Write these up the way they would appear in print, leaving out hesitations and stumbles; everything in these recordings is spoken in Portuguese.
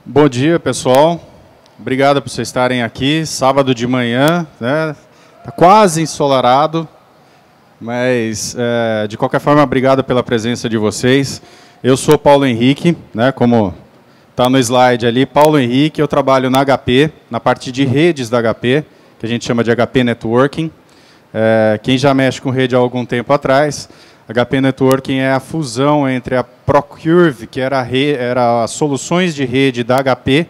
Bom dia, pessoal. Obrigado por vocês estarem aqui, sábado de manhã, né? Tá quase ensolarado, mas de qualquer forma, obrigado pela presença de vocês. Eu sou Paulo Henrique, né? Como está no slide ali, Paulo Henrique. Eu trabalho na HP, na parte de redes da HP, que a gente chama de HP Networking. Quem já mexe com rede há algum tempo atrás, HP Networking é a fusão entre a Procurve, que era as soluções de rede da HP,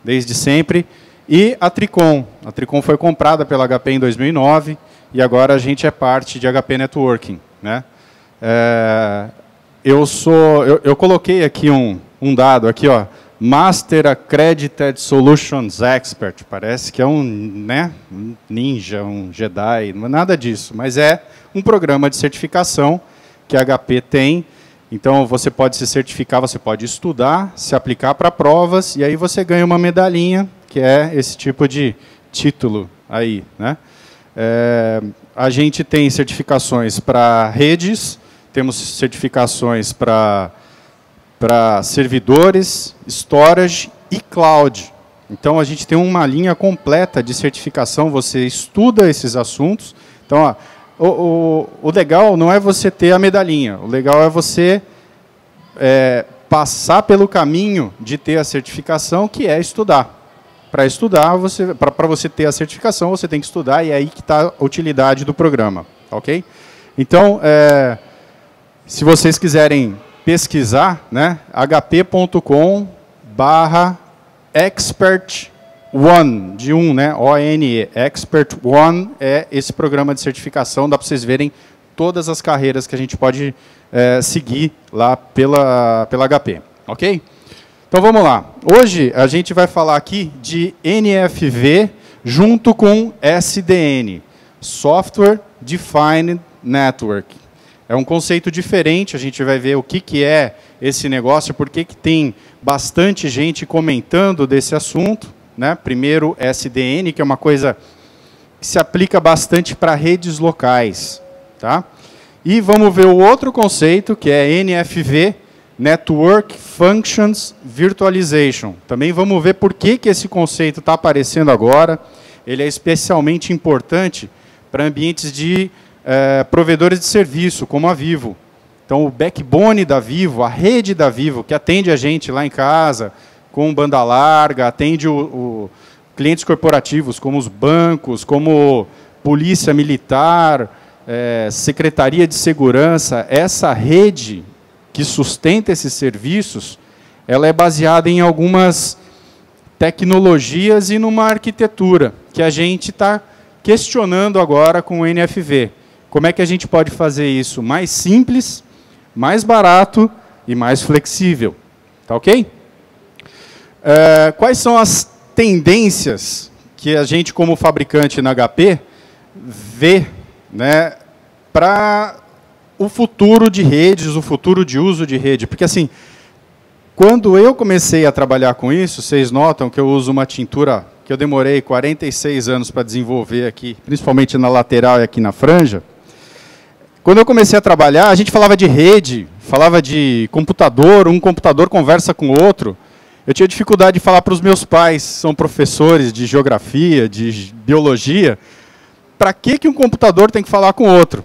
desde sempre, e a Tricom. A Tricom foi comprada pela HP em 2009, e agora a gente é parte de HP Networking, né? Eu coloquei aqui um dado, aqui, ó, Master Accredited Solutions Expert. Parece que é um ninja, um Jedi, não é nada disso, mas é um programa de certificação que a HP tem. Então, você pode se certificar, você pode estudar, se aplicar para provas, e aí você ganha uma medalhinha, que é esse tipo de título aí, né? A gente tem certificações para redes, temos certificações para servidores, storage e cloud. Então, a gente tem uma linha completa de certificação, você estuda esses assuntos. Então, o legal não é você ter a medalhinha, o legal é você passar pelo caminho de ter a certificação, que é estudar. Para estudar, para você ter a certificação, você tem que estudar, e é aí que está a utilidade do programa. Ok? Então, se vocês quiserem pesquisar, né, hp.com/expert1, de né, ONE, Expert One é esse programa de certificação, dá para vocês verem todas as carreiras que a gente pode seguir lá pela HP, ok? Então vamos lá. Hoje a gente vai falar aqui de NFV junto com SDN, Software Defined Network. É um conceito diferente, a gente vai ver o que é esse negócio, por que tem bastante gente comentando desse assunto, né? Primeiro, SDN, que é uma coisa que se aplica bastante para redes locais, tá? E vamos ver o outro conceito, que é NFV, Network Functions Virtualization. Também vamos ver por que esse conceito está aparecendo agora. Ele é especialmente importante para ambientes de provedores de serviço, como a Vivo. Então, o backbone da Vivo, a rede da Vivo, que atende a gente lá em casa, com banda larga, atende clientes corporativos, como os bancos, como polícia militar, secretaria de segurança. Essa rede que sustenta esses serviços, ela é baseada em algumas tecnologias e numa arquitetura que a gente está questionando agora com o NFV. Como é que a gente pode fazer isso mais simples, mais barato e mais flexível? Tá ok? Quais são as tendências que a gente, como fabricante na HP, vê, né, para o futuro de redes, o futuro de uso de rede? Porque, assim, quando eu comecei a trabalhar com isso, vocês notam que eu uso uma tintura que eu demorei 46 anos para desenvolver aqui, principalmente na lateral e aqui na franja. Quando eu comecei a trabalhar, a gente falava de rede, falava de computador, um computador conversa com o outro. Eu tinha dificuldade de falar para os meus pais, são professores de geografia, de biologia, para que um computador tem que falar com o outro?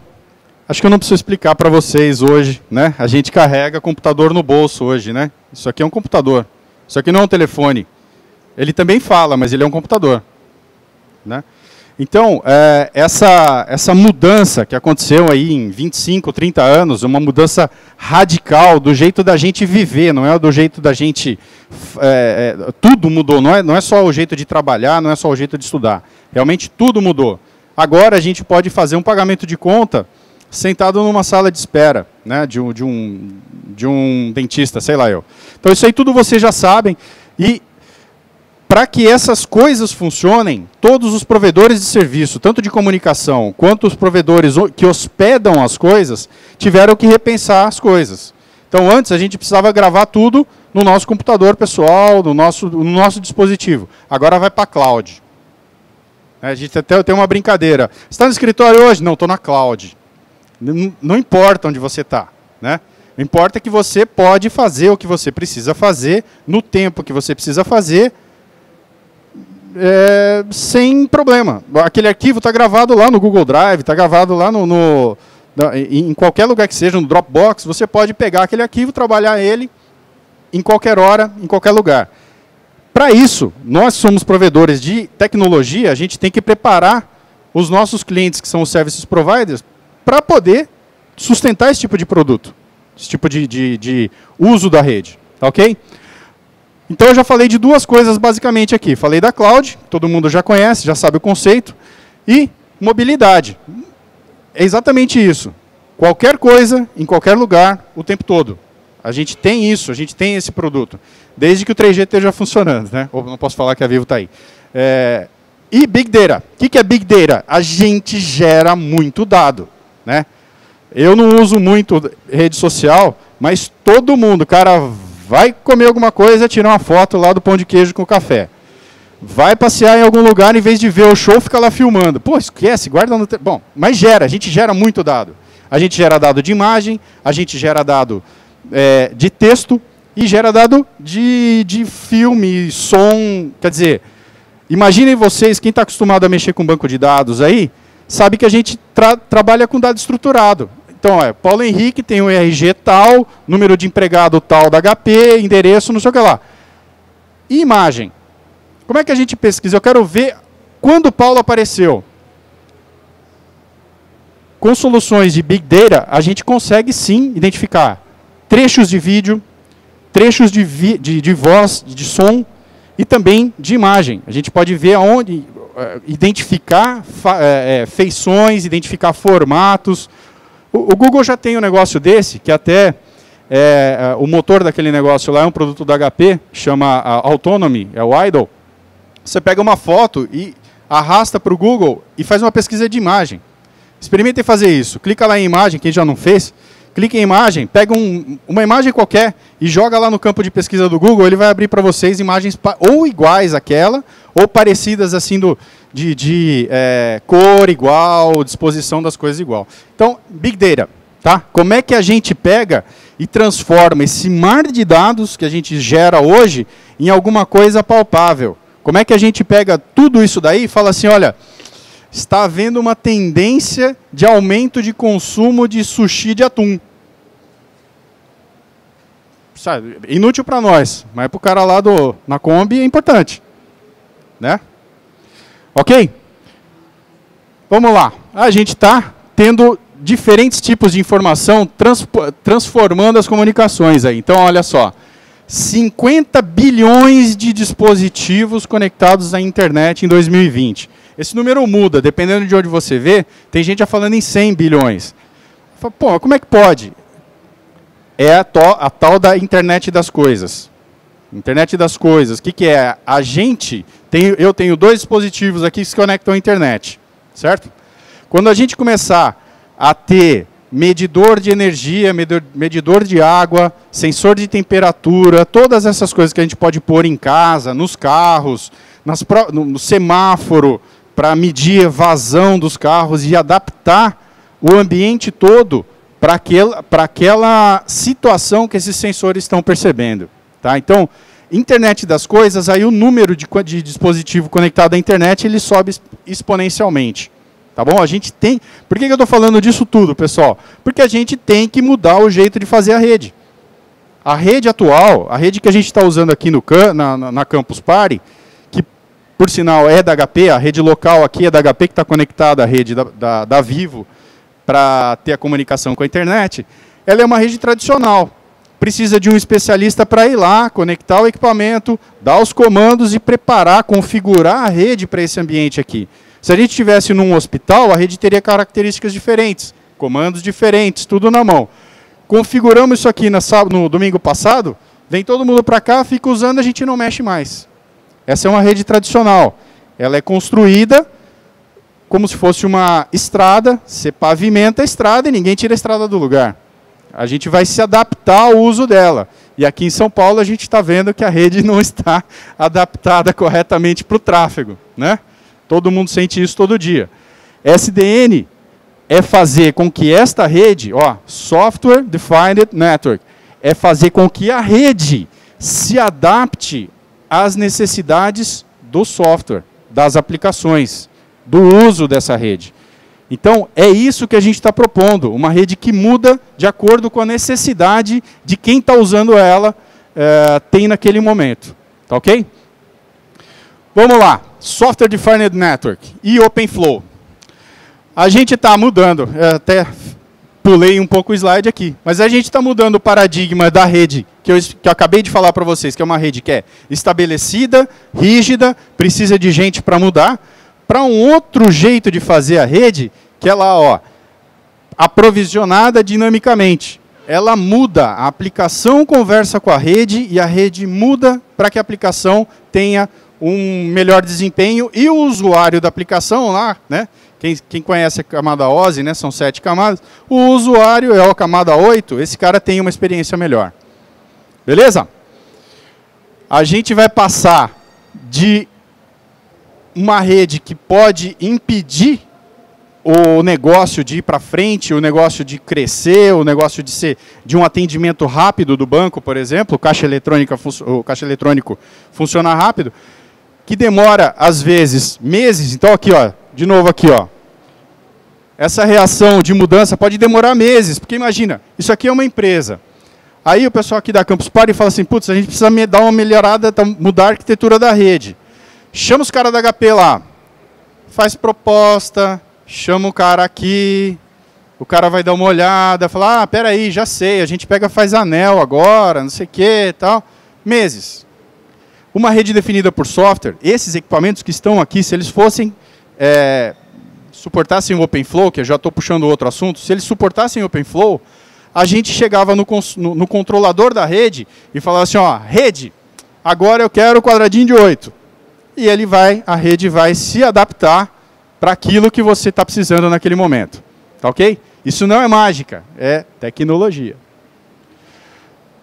Acho que eu não preciso explicar para vocês hoje, né? A gente carrega computador no bolso hoje, né? Isso aqui é um computador. Isso aqui não é um telefone. Ele também fala, mas ele é um computador, né? Então, essa mudança que aconteceu aí em 25, 30 anos, uma mudança radical do jeito da gente viver, não é do jeito da gente... tudo mudou, não é só o jeito de trabalhar, não é só o jeito de estudar. Realmente tudo mudou. Agora a gente pode fazer um pagamento de conta sentado numa sala de espera, né, de um dentista, sei lá eu. Então isso aí tudo vocês já sabem. E para que essas coisas funcionem, todos os provedores de serviço, tanto de comunicação, quanto os provedores que hospedam as coisas, tiveram que repensar as coisas. Então, antes, a gente precisava gravar tudo no nosso computador pessoal, no nosso dispositivo. Agora vai para a cloud. A gente até tem uma brincadeira. Você está no escritório hoje? Não, estou na cloud. Não importa onde você está, né? O importa é que você pode fazer o que você precisa fazer, no tempo que você precisa fazer, sem problema. Aquele arquivo está gravado lá no Google Drive, está gravado lá em qualquer lugar que seja, no Dropbox, você pode pegar aquele arquivo, trabalhar ele em qualquer hora, em qualquer lugar. Para isso, nós somos provedores de tecnologia, a gente tem que preparar os nossos clientes, que são os services providers, para poder sustentar esse tipo de produto, esse tipo de uso da rede. Tá ok? Então eu já falei de duas coisas basicamente aqui. Falei da cloud, todo mundo já conhece, já sabe o conceito, e mobilidade. É exatamente isso. Qualquer coisa, em qualquer lugar, o tempo todo. A gente tem isso, a gente tem esse produto. Desde que o 3G esteja funcionando, né? Ou não posso falar que a Vivo está aí. E Big Data. O que é Big Data? A gente gera muito dado, né? Eu não uso muito rede social, mas todo mundo, cara, vai comer alguma coisa, tira uma foto lá do pão de queijo com café. Vai passear em algum lugar, em vez de ver o show, fica lá filmando. Pô, esquece, guarda no... Bom, mas a gente gera muito dado. A gente gera dado de imagem, a gente gera dado de texto e gera dado de filme, som. Quer dizer, imaginem vocês, quem está acostumado a mexer com banco de dados aí, sabe que a gente trabalha com dado estruturado. Então, Paulo Henrique tem o RG tal, número de empregado tal da HP, endereço, não sei o que lá. E imagem? Como é que a gente pesquisa? Eu quero ver quando o Paulo apareceu. Com soluções de Big Data, a gente consegue sim identificar trechos de vídeo, trechos de voz, de som e também de imagem. A gente pode ver aonde, identificar feições, identificar formatos. O Google já tem um negócio desse, que até o motor daquele negócio lá é um produto da HP, chama Autonomy, é o Idle. Você pega uma foto e arrasta para o Google e faz uma pesquisa de imagem. Experimentem fazer isso. Clica lá em imagem, quem já não fez. Clica em imagem, pega uma imagem qualquer e joga lá no campo de pesquisa do Google, ele vai abrir para vocês imagens ou iguais àquela, ou parecidas assim de cor igual, disposição das coisas igual. Então, Big Data, tá? Como é que a gente pega e transforma esse mar de dados que a gente gera hoje em alguma coisa palpável? Como é que a gente pega tudo isso daí e fala assim, olha, está havendo uma tendência de aumento de consumo de sushi de atum. Sabe, inútil para nós, mas para o cara lá na Kombi é importante. Né? Ok? Vamos lá. A gente está tendo diferentes tipos de informação transformando as comunicações aí. Então, olha só. 50 bilhões de dispositivos conectados à internet em 2020. Esse número muda, dependendo de onde você vê, tem gente já falando em 100 bilhões. Pô, como é que pode? É a tal da internet das coisas. Internet das coisas, o que é? Eu tenho dois dispositivos aqui que se conectam à internet, certo? Quando a gente começar a ter medidor de energia, medidor de água, sensor de temperatura, todas essas coisas que a gente pode pôr em casa, nos carros, no semáforo, para medir a vazão dos carros e adaptar o ambiente todo para aquela situação que esses sensores estão percebendo. Tá? Então, internet das coisas, aí o número de dispositivo conectado à internet ele sobe exponencialmente. Tá bom? A gente tem... Por que eu estou falando disso tudo, pessoal? Porque a gente tem que mudar o jeito de fazer a rede. A rede atual, a rede que a gente está usando aqui na Campus Party, que por sinal é da HP, a rede local aqui é da HP, que está conectada à rede da Vivo para ter a comunicação com a internet, ela é uma rede tradicional. Precisa de um especialista para ir lá, conectar o equipamento, dar os comandos e preparar, configurar a rede para esse ambiente aqui. Se a gente estivesse num hospital, a rede teria características diferentes, comandos diferentes, tudo na mão. Configuramos isso aqui no domingo passado, vem todo mundo para cá, fica usando, a gente não mexe mais. Essa é uma rede tradicional. Ela é construída como se fosse uma estrada, você pavimenta a estrada e ninguém tira a estrada do lugar. A gente vai se adaptar ao uso dela. E aqui em São Paulo a gente está vendo que a rede não está adaptada corretamente para o tráfego. Né? Todo mundo sente isso todo dia. SDN é fazer com que esta rede, ó, Software Defined Network, é fazer com que a rede se adapte às necessidades do software, das aplicações, do uso dessa rede. Então, é isso que a gente está propondo, uma rede que muda de acordo com a necessidade de quem está usando ela, tem naquele momento. Tá ok? Vamos lá, Software Defined Network e OpenFlow. A gente está mudando, até pulei um pouco o slide aqui, mas a gente está mudando o paradigma da rede, que eu acabei de falar para vocês, que é uma rede que é estabelecida, rígida, precisa de gente para mudar, para um outro jeito de fazer a rede, que é lá, ó, aprovisionada dinamicamente. Ela muda, a aplicação conversa com a rede e a rede muda para que a aplicação tenha um melhor desempenho e o usuário da aplicação lá, né? Quem conhece a camada OSI, né, são 7 camadas, o usuário é a camada 8, esse cara tem uma experiência melhor. Beleza? A gente vai passar de uma rede que pode impedir o negócio de ir para frente, o negócio de crescer, o negócio de ser de um atendimento rápido do banco, por exemplo, o caixa eletrônico funcionar rápido, que demora, às vezes, meses. Então, aqui, ó, de novo aqui, ó. Essa reação de mudança pode demorar meses, porque imagina, isso aqui é uma empresa. Aí o pessoal aqui da Campus Party fala assim, putz, a gente precisa dar uma melhorada, mudar a arquitetura da rede. Chama os caras da HP lá, faz proposta, chama o cara aqui, o cara vai dar uma olhada, fala, peraí, já sei, a gente pega faz anel agora, não sei o que, tal. Meses. Uma rede definida por software, esses equipamentos que estão aqui, se eles fossem, suportassem o OpenFlow, que eu já estou puxando outro assunto, se eles suportassem o OpenFlow, a gente chegava no controlador da rede e falava assim, ó, rede, agora eu quero o quadradinho de 8. E a rede vai se adaptar para aquilo que você está precisando naquele momento. Tá ok? Isso não é mágica, é tecnologia.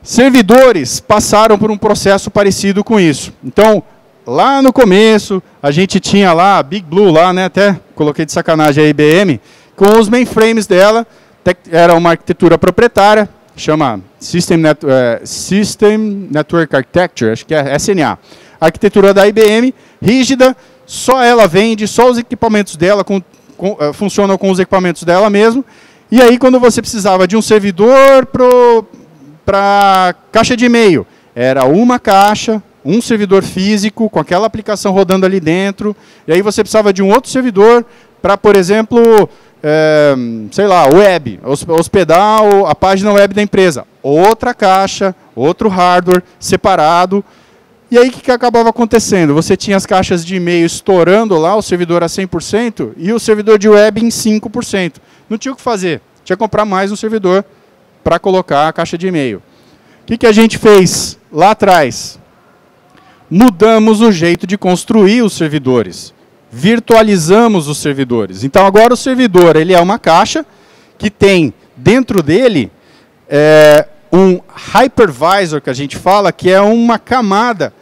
Servidores passaram por um processo parecido com isso. Então, lá no começo, a gente tinha lá a Big Blue, lá, né, até coloquei de sacanagem a IBM, com os mainframes dela, era uma arquitetura proprietária, chama System Network Architecture, acho que é SNA. A arquitetura da IBM, rígida, só ela vende, só os equipamentos dela funcionam com os equipamentos dela mesmo. E aí, quando você precisava de um servidor para caixa de e-mail, era uma caixa, um servidor físico, com aquela aplicação rodando ali dentro. E aí você precisava de um outro servidor para, por exemplo, sei lá, web, hospedar a página web da empresa. Outra caixa, outro hardware separado. E aí, o que acabava acontecendo? Você tinha as caixas de e-mail estourando lá, o servidor a 100%, e o servidor de web em 5%. Não tinha o que fazer. Tinha que comprar mais um servidor para colocar a caixa de e-mail. O que a gente fez lá atrás? Mudamos o jeito de construir os servidores. Virtualizamos os servidores. Então, agora o servidor ele é uma caixa que tem dentro dele um hypervisor, que a gente fala, que é uma camada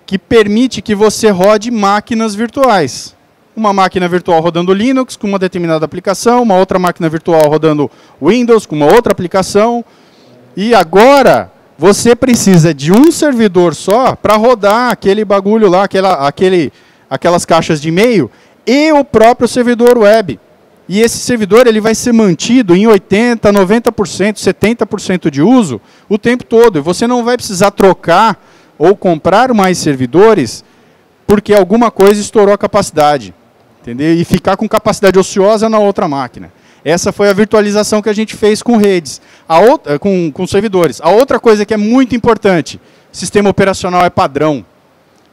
que permite que você rode máquinas virtuais. Uma máquina virtual rodando Linux com uma determinada aplicação, uma outra máquina virtual rodando Windows com uma outra aplicação. E agora você precisa de um servidor só para rodar aquele bagulho lá, aquelas caixas de e-mail e o próprio servidor web. E esse servidor ele vai ser mantido em 80%, 90%, 70% de uso o tempo todo. E você não vai precisar trocar ou comprar mais servidores porque alguma coisa estourou a capacidade. Entendeu? E ficar com capacidade ociosa na outra máquina. Essa foi a virtualização que a gente fez com redes, com servidores. A outra coisa que é muito importante, sistema operacional é padrão.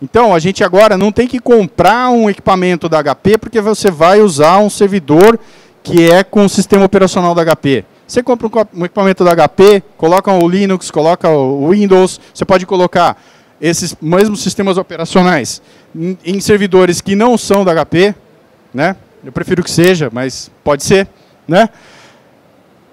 Então, a gente agora não tem que comprar um equipamento da HP, porque você vai usar um servidor que é com o sistema operacional da HP. Você compra um equipamento da HP, coloca o Linux, coloca o Windows, você pode colocar esses mesmos sistemas operacionais em servidores que não são da HP, né? Eu prefiro que seja, mas pode ser, né?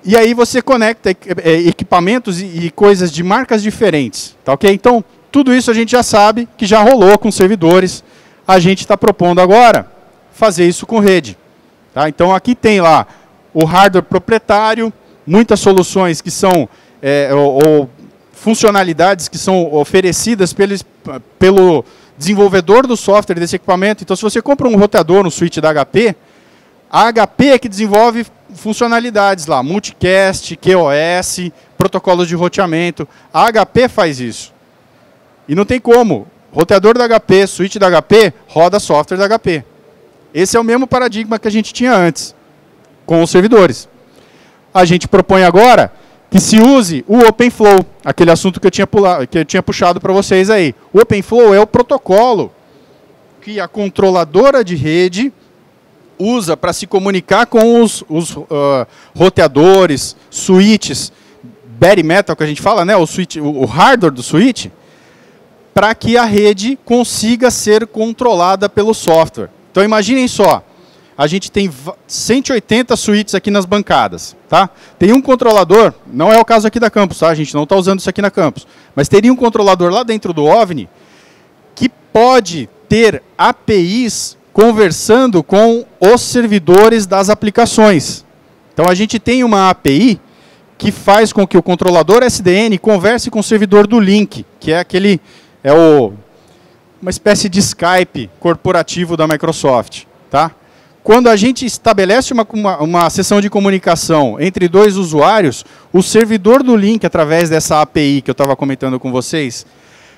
E aí você conecta equipamentos e coisas de marcas diferentes, tá ok? Então, tudo isso a gente já sabe que já rolou com servidores. A gente está propondo agora fazer isso com rede. Tá? Então, aqui tem lá o hardware proprietário, muitas soluções que são, ou funcionalidades que são oferecidas pelo desenvolvedor do software desse equipamento. Então, se você compra um roteador, um switch da HP, a HP é que desenvolve funcionalidades lá, multicast, QoS, protocolos de roteamento. A HP faz isso. E não tem como. Roteador da HP, switch da HP, roda software da HP. Esse é o mesmo paradigma que a gente tinha antes, com os servidores. A gente propõe agora que se use o OpenFlow, aquele assunto que eu tinha puxado para vocês aí. O OpenFlow é o protocolo que a controladora de rede usa para se comunicar com os roteadores, switches, bare metal que a gente fala, né? O hardware do switch, para que a rede consiga ser controlada pelo software. Então imaginem só, a gente tem 180 switches aqui nas bancadas, tá? Tem um controlador, não é o caso aqui da Campus, tá? A gente não está usando isso aqui na Campus, mas teria um controlador lá dentro do OVNI que pode ter APIs conversando com os servidores das aplicações. Então a gente tem uma API que faz com que o controlador SDN converse com o servidor do Link, que é uma espécie de Skype corporativo da Microsoft, tá? Quando a gente estabelece uma sessão de comunicação entre dois usuários, o servidor do Link, através dessa API que eu estava comentando com vocês,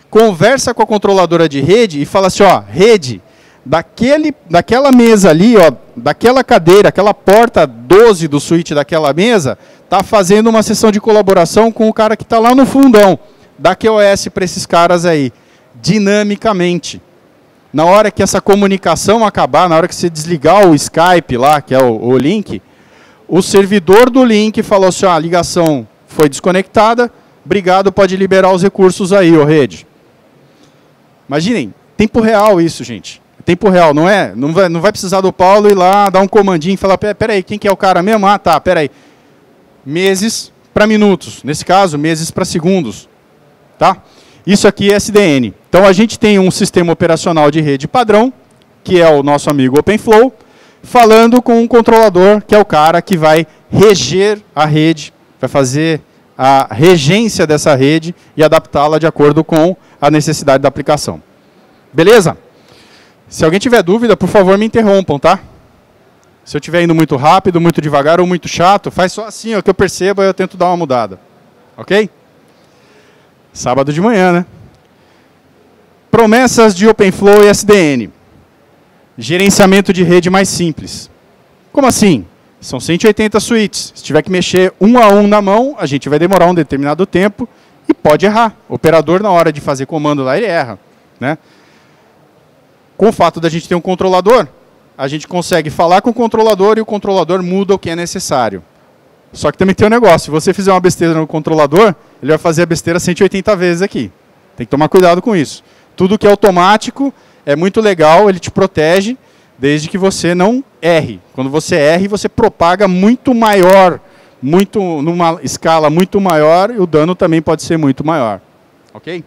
conversa com a controladora de rede e fala assim, ó, rede, daquela mesa ali, ó, daquela cadeira, aquela porta 12 do switch daquela mesa, está fazendo uma sessão de colaboração com o cara que está lá no fundão. Dá QoS para esses caras aí, dinamicamente. Na hora que essa comunicação acabar, na hora que você desligar o Skype lá, que é o Link, o servidor do Link falou assim, a ligação foi desconectada, obrigado, pode liberar os recursos aí, ô rede. Imaginem, tempo real isso, gente. Tempo real, não é? Não vai precisar do Paulo ir lá, dar um comandinho e falar, peraí, quem que é o cara mesmo? Ah, tá, peraí. Meses para minutos. Nesse caso, meses para segundos. Tá? Isso aqui é SDN. Então, a gente tem um sistema operacional de rede padrão, que é o nosso amigo OpenFlow, falando com um controlador, que é o cara que vai reger a rede, vai fazer a regência dessa rede e adaptá-la de acordo com a necessidade da aplicação. Beleza? Se alguém tiver dúvida, por favor, me interrompam, tá? Se eu estiver indo muito rápido, muito devagar ou muito chato, faz só assim, ó, que eu percebo, eu tento dar uma mudada. Ok? Sábado de manhã, né? Promessas de OpenFlow e SDN. Gerenciamento de rede mais simples. Como assim? São 180 switches. Se tiver que mexer um a um na mão, a gente vai demorar um determinado tempo e pode errar. O operador, na hora de fazer comando lá, ele erra, né? Com o fato da gente ter um controlador, a gente consegue falar com o controlador e o controlador muda o que é necessário. Só que também tem um negócio, se você fizer uma besteira no controlador, ele vai fazer a besteira 180 vezes aqui. Tem que tomar cuidado com isso. Tudo que é automático é muito legal, ele te protege, desde que você não erre. Quando você erre, você propaga muito maior, numa escala muito maior, e o dano também pode ser muito maior. Ok?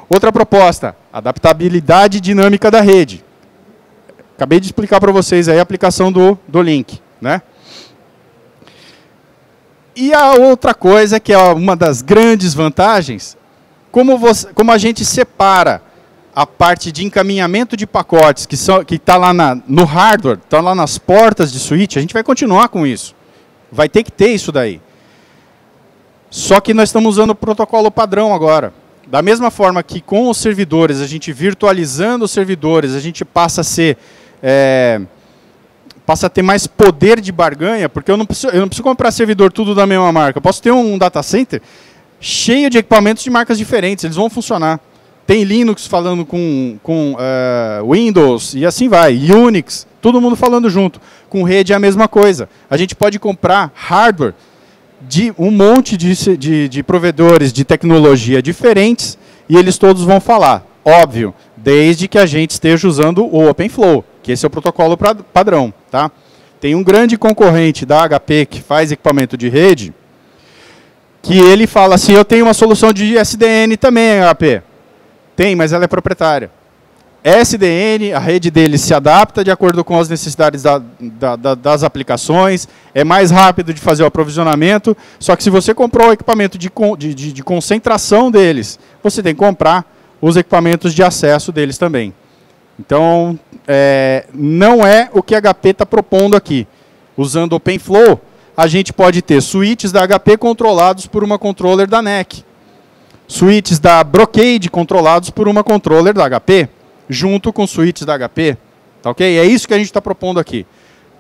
Outra proposta, adaptabilidade dinâmica da rede. Acabei de explicar para vocês aí a aplicação do Link, né? E a outra coisa, que é uma das grandes vantagens, como a gente separa a parte de encaminhamento de pacotes, que está lá no hardware, está lá nas portas de switch, a gente vai continuar com isso. Vai ter que ter isso daí. Só que nós estamos usando o protocolo padrão agora. Da mesma forma que com os servidores, a gente virtualizando os servidores, a gente passa a ter mais poder de barganha, porque eu não preciso comprar servidor tudo da mesma marca. Eu posso ter um data center cheio de equipamentos de marcas diferentes, eles vão funcionar. Tem Linux falando com Windows e assim vai, Unix, todo mundo falando junto. Com rede é a mesma coisa. A gente pode comprar hardware de um monte de provedores de tecnologia diferentes e eles todos vão falar. Óbvio, desde que a gente esteja usando o OpenFlow, que esse é o protocolo padrão. Tá? Tem um grande concorrente da HP que faz equipamento de rede, que ele fala assim, eu tenho uma solução de SDN também, HP. Tem, mas ela é proprietária. SDN, a rede deles se adapta de acordo com as necessidades das aplicações, é mais rápido de fazer o aprovisionamento, só que se você comprou o equipamento de concentração deles, você tem que comprar os equipamentos de acesso deles também. Então, não é o que a HP está propondo aqui. Usando OpenFlow, a gente pode ter switches da HP controlados por uma controller da NEC, switches da Brocade controlados por uma controller da HP, junto com switches da HP, tá ok? É isso que a gente está propondo aqui.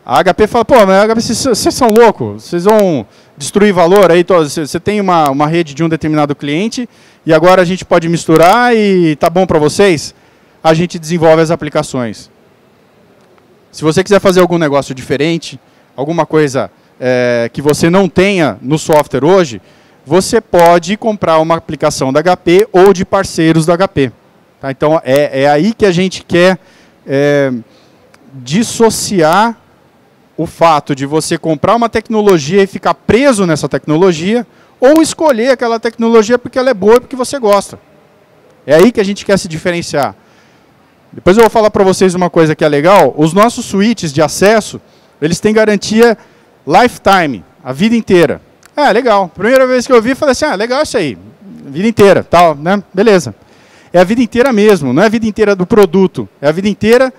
A HP fala, pô, mas a HP, vocês são loucos, vocês vão destruir valor aí, você tem uma rede de um determinado cliente e agora a gente pode misturar e tá bom para vocês? A gente desenvolve as aplicações. Se você quiser fazer algum negócio diferente, alguma coisa que você não tenha no software hoje, você pode comprar uma aplicação da HP ou de parceiros da HP. Tá? Então, é aí que a gente quer dissociar o fato de você comprar uma tecnologia e ficar preso nessa tecnologia, ou escolher aquela tecnologia porque ela é boa e porque você gosta. É aí que a gente quer se diferenciar. Depois eu vou falar para vocês uma coisa que é legal. Os nossos switches de acesso, eles têm garantia lifetime, a vida inteira. Legal. Primeira vez que eu vi, eu falei assim, legal isso aí. Vida inteira, tal, né? Beleza. É a vida inteira mesmo, não é a vida inteira do produto. É a vida inteira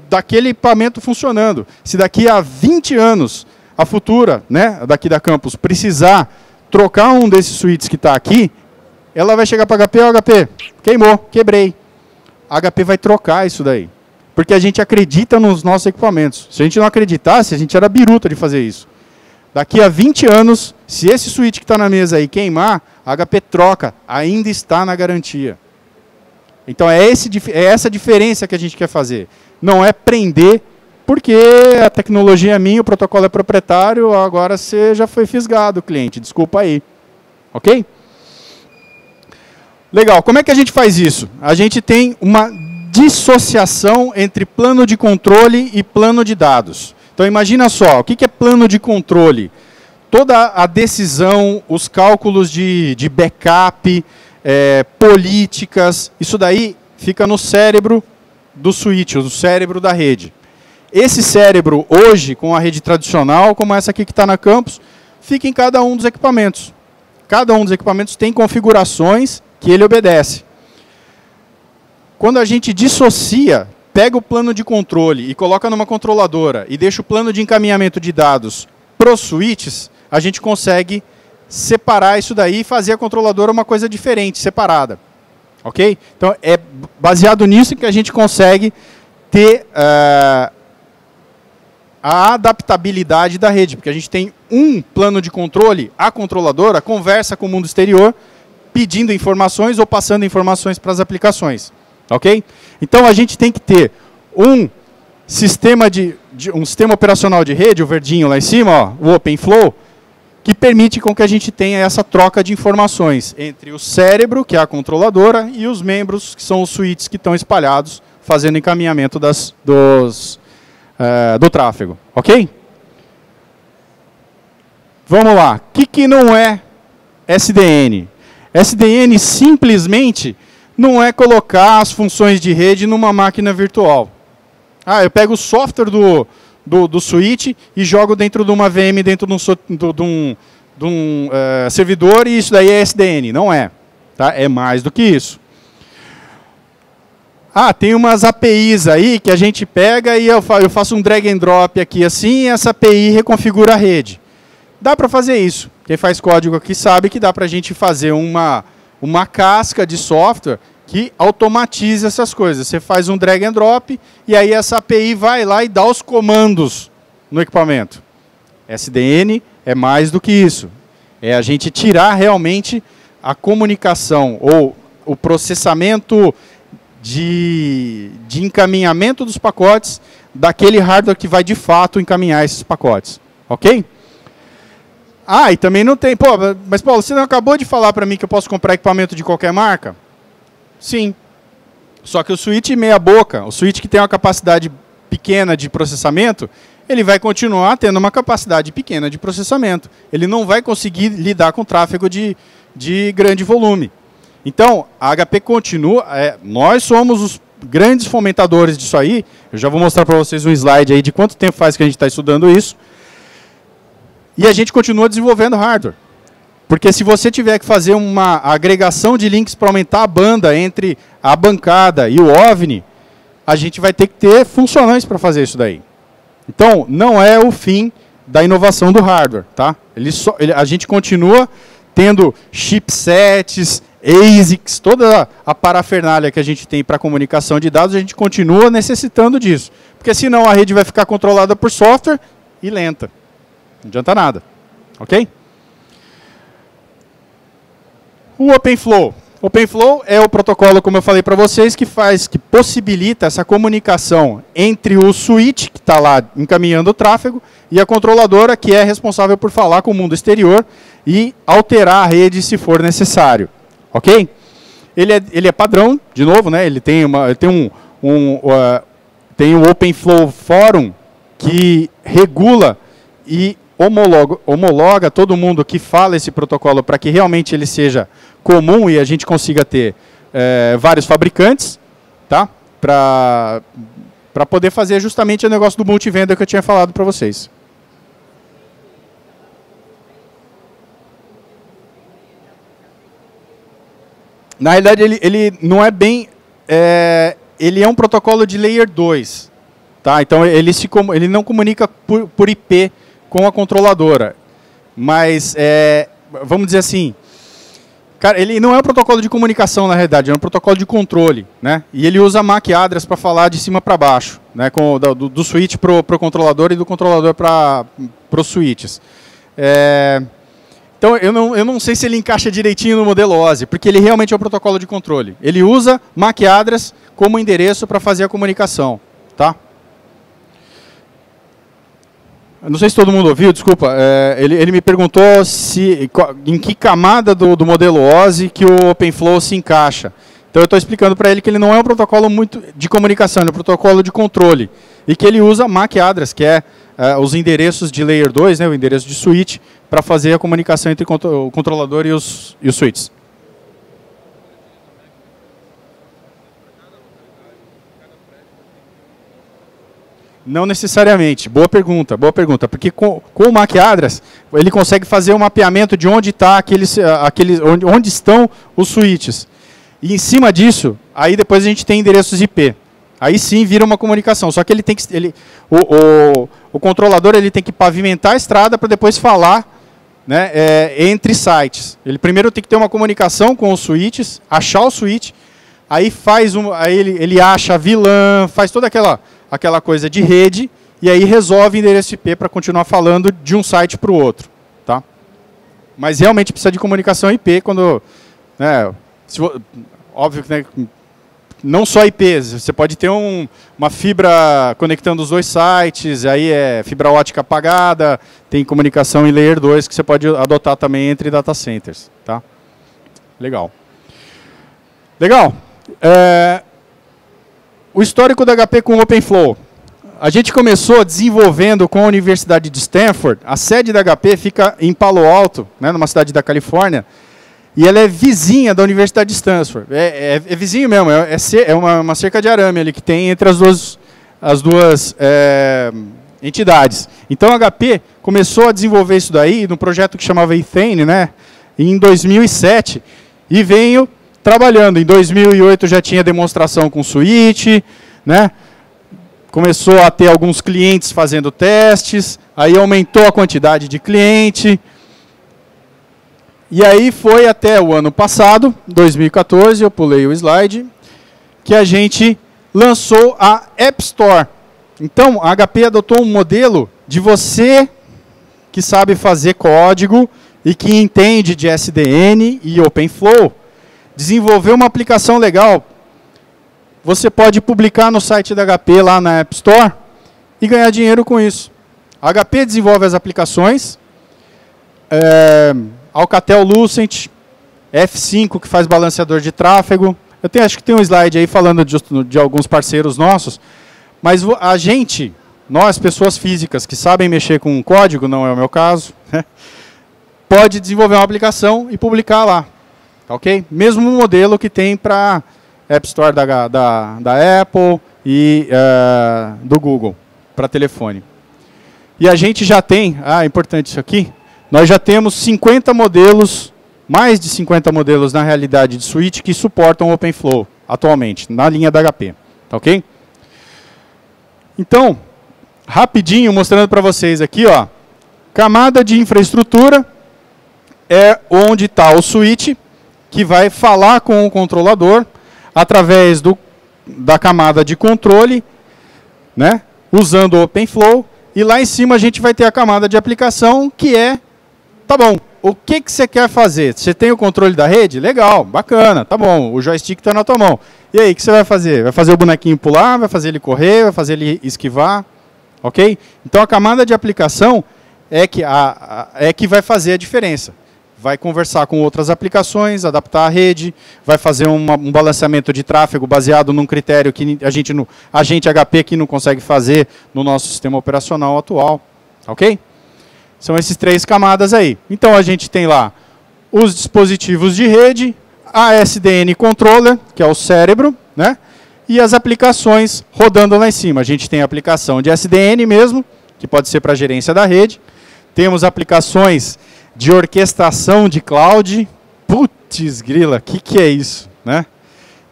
daquele equipamento funcionando. Se daqui a 20 anos, a Futura, né, daqui da Campus, precisar trocar um desses switches que está aqui, ela vai chegar para a HP, HP, queimou, quebrei. A HP vai trocar isso daí. Porque a gente acredita nos nossos equipamentos. Se a gente não acreditasse, a gente era biruta de fazer isso. Daqui a 20 anos, se esse switch que está na mesa aí queimar, a HP troca, ainda está na garantia. Então é essa diferença que a gente quer fazer. Não é prender, porque a tecnologia é minha, o protocolo é proprietário, agora você já foi fisgado, cliente, desculpa aí. Ok? Legal, como é que a gente faz isso? A gente tem uma dissociação entre plano de controle e plano de dados. Então imagina só, o que é plano de controle? Toda a decisão, os cálculos de backup, políticas, isso daí fica no cérebro do switch, no cérebro da rede. Esse cérebro, hoje, com a rede tradicional, como essa aqui que está na Campus, fica em cada um dos equipamentos. Cada um dos equipamentos tem configurações que ele obedece. Quando a gente dissocia, pega o plano de controle e coloca numa controladora e deixa o plano de encaminhamento de dados para os switches, a gente consegue separar isso daí e fazer a controladora uma coisa diferente, separada. Ok? Então, é baseado nisso que a gente consegue ter a adaptabilidade da rede, porque a gente tem um plano de controle, a controladora conversa com o mundo exterior, pedindo informações ou passando informações para as aplicações. Ok? Então, a gente tem que ter um sistema operacional de rede, o verdinho lá em cima, ó, o OpenFlow, que permite com que a gente tenha essa troca de informações entre o cérebro, que é a controladora, e os membros, que são os switches que estão espalhados, fazendo encaminhamento do tráfego. Ok? Vamos lá. O que não é SDN? SDN simplesmente não é colocar as funções de rede numa máquina virtual. Eu pego o software do switch e jogo dentro de uma VM, dentro de um servidor, e isso daí é SDN. Não é. Tá? É mais do que isso. Tem umas APIs aí que a gente pega e eu faço um drag and drop aqui assim, e essa API reconfigura a rede. Dá para fazer isso. Quem faz código aqui sabe que dá para a gente fazer uma casca de software que automatiza essas coisas. Você faz um drag and drop e aí essa API vai lá e dá os comandos no equipamento. SDN é mais do que isso. É a gente tirar realmente a comunicação ou o processamento de encaminhamento dos pacotes daquele hardware que vai de fato encaminhar esses pacotes. Ok? E também não tem... Mas Paulo, você não acabou de falar para mim que eu posso comprar equipamento de qualquer marca? Sim. Só que o switch meia boca, o switch que tem uma capacidade pequena de processamento, ele vai continuar tendo uma capacidade pequena de processamento. Ele não vai conseguir lidar com tráfego de grande volume. Então, a HP continua... nós somos grandes fomentadores disso aí. Eu já vou mostrar para vocês um slide aí de quanto tempo faz que a gente está estudando isso. E a gente continua desenvolvendo hardware. Porque se você tiver que fazer uma agregação de links para aumentar a banda entre a bancada e o OVNI, a gente vai ter que ter funcionais para fazer isso daí. Então, não é o fim da inovação do hardware. Tá? A gente continua tendo chipsets, ASICs, toda a parafernália que a gente tem para comunicação de dados, a gente continua necessitando disso. Porque senão a rede vai ficar controlada por software e lenta. Não adianta nada. Ok? O OpenFlow. OpenFlow é o protocolo, como eu falei para vocês, que possibilita essa comunicação entre o switch, que está lá encaminhando o tráfego, e a controladora, que é responsável por falar com o mundo exterior e alterar a rede se for necessário. Ok? Ele é padrão, de novo, né? Ele tem um OpenFlow Forum que regula e homologa todo mundo que fala esse protocolo para que realmente ele seja comum e a gente consiga ter vários fabricantes, tá? Para poder fazer justamente o negócio do multivenda que eu tinha falado para vocês. Na realidade, ele não é bem... ele é um protocolo de Layer 2. Tá? Então, ele não comunica por IP com a controladora. Mas, vamos dizer assim, cara, ele não é um protocolo de comunicação, na realidade, é um protocolo de controle. Né? E ele usa MAC address para falar de cima para baixo, né? do switch para o controlador e do controlador para os switches. Então, eu não sei se ele encaixa direitinho no modelo OSI, porque ele realmente é um protocolo de controle. Ele usa MAC address como endereço para fazer a comunicação. Tá? Eu não sei se todo mundo ouviu, desculpa. Ele me perguntou em que camada do modelo OSI que o OpenFlow se encaixa. Então, eu estou explicando para ele que ele não é um protocolo muito de comunicação, ele é um protocolo de controle. E que ele usa MAC address, que é os endereços de Layer 2, né, o endereço de switch, para fazer a comunicação entre o controlador e os switches. Não necessariamente. Boa pergunta, porque com o MAC address, ele consegue fazer o mapeamento de onde está onde estão os switches. E em cima disso, aí depois a gente tem endereços IP. Aí sim vira uma comunicação. Só que ele tem que, o controlador ele tem que pavimentar a estrada para depois falar, né, entre sites. Ele primeiro tem que ter uma comunicação com os switches, achar o switch, aí ele acha a VLAN, faz toda aquela coisa de rede, e aí resolve endereço IP para continuar falando de um site para o outro. Tá? Mas realmente precisa de comunicação IP quando... Né, óbvio que... Né, não só IPs, você pode ter uma fibra conectando os dois sites, aí é fibra ótica apagada, tem comunicação em Layer 2 que você pode adotar também entre data centers. Tá? Legal. Legal. O histórico da HP com o OpenFlow. A gente começou desenvolvendo com a Universidade de Stanford. A sede da HP fica em Palo Alto, né, numa cidade da Califórnia. E ela é vizinha da Universidade de Stanford. É vizinho mesmo, é uma cerca de arame ali que tem entre as duas entidades. Então a HP começou a desenvolver isso daí no projeto que chamava Ethane, né, em 2007, e veio trabalhando. Em 2008 já tinha demonstração com switch, né, começou a ter alguns clientes fazendo testes, aí aumentou a quantidade de cliente. E aí foi até o ano passado, 2014, eu pulei o slide, que a gente lançou a App Store. Então, a HP adotou um modelo de você que sabe fazer código e que entende de SDN e OpenFlow, desenvolver uma aplicação legal. Você pode publicar no site da HP lá na App Store e ganhar dinheiro com isso. A HP desenvolve as aplicações, Alcatel Lucent, F5, que faz balanceador de tráfego. Acho que tem um slide aí falando de alguns parceiros nossos. Mas nós, pessoas físicas que sabem mexer com código, não é o meu caso, né, pode desenvolver uma aplicação e publicar lá. Ok? Mesmo modelo que tem para App Store da Apple e do Google para telefone. E a gente já tem, importante isso aqui, nós já temos 50 modelos, mais de 50 modelos na realidade de switch que suportam OpenFlow atualmente, na linha da HP. Tá ok? Então, rapidinho, mostrando para vocês aqui, ó, camada de infraestrutura é onde está o switch, que vai falar com o controlador através da camada de controle, né, usando o OpenFlow, e lá em cima a gente vai ter a camada de aplicação, que é, tá bom, o que você quer fazer? Você tem o controle da rede? Legal, bacana, tá bom, o joystick está na tua mão. E aí, o que você vai fazer? Vai fazer o bonequinho pular, vai fazer ele correr, vai fazer ele esquivar, ok? Então a camada de aplicação é que vai fazer a diferença. Vai conversar com outras aplicações, adaptar a rede, vai fazer um balanceamento de tráfego baseado num critério que a gente HP aqui não consegue fazer no nosso sistema operacional atual, ok? São esses 3 camadas aí. Então a gente tem lá os dispositivos de rede, a SDN Controller, que é o cérebro, né? E as aplicações rodando lá em cima. A gente tem a aplicação de SDN mesmo, que pode ser para gerência da rede. Temos aplicações de orquestração de cloud. Putz grila, que é isso, né?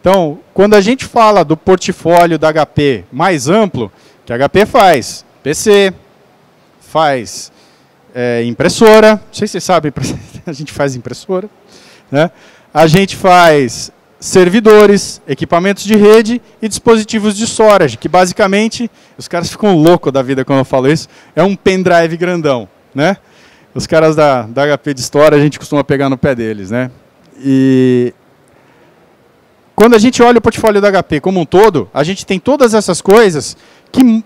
Então, quando a gente fala do portfólio da HP mais amplo, que a HP faz PC, faz impressora, não sei se vocês sabem, a gente faz impressora, né? A gente faz servidores, equipamentos de rede e dispositivos de storage, que basicamente, os caras ficam loucos da vida quando eu falo isso, é um pendrive grandão, né? Os caras da HP de Storage, a gente costuma pegar no pé deles, né? E quando a gente olha o portfólio da HP como um todo, a gente tem todas essas coisas que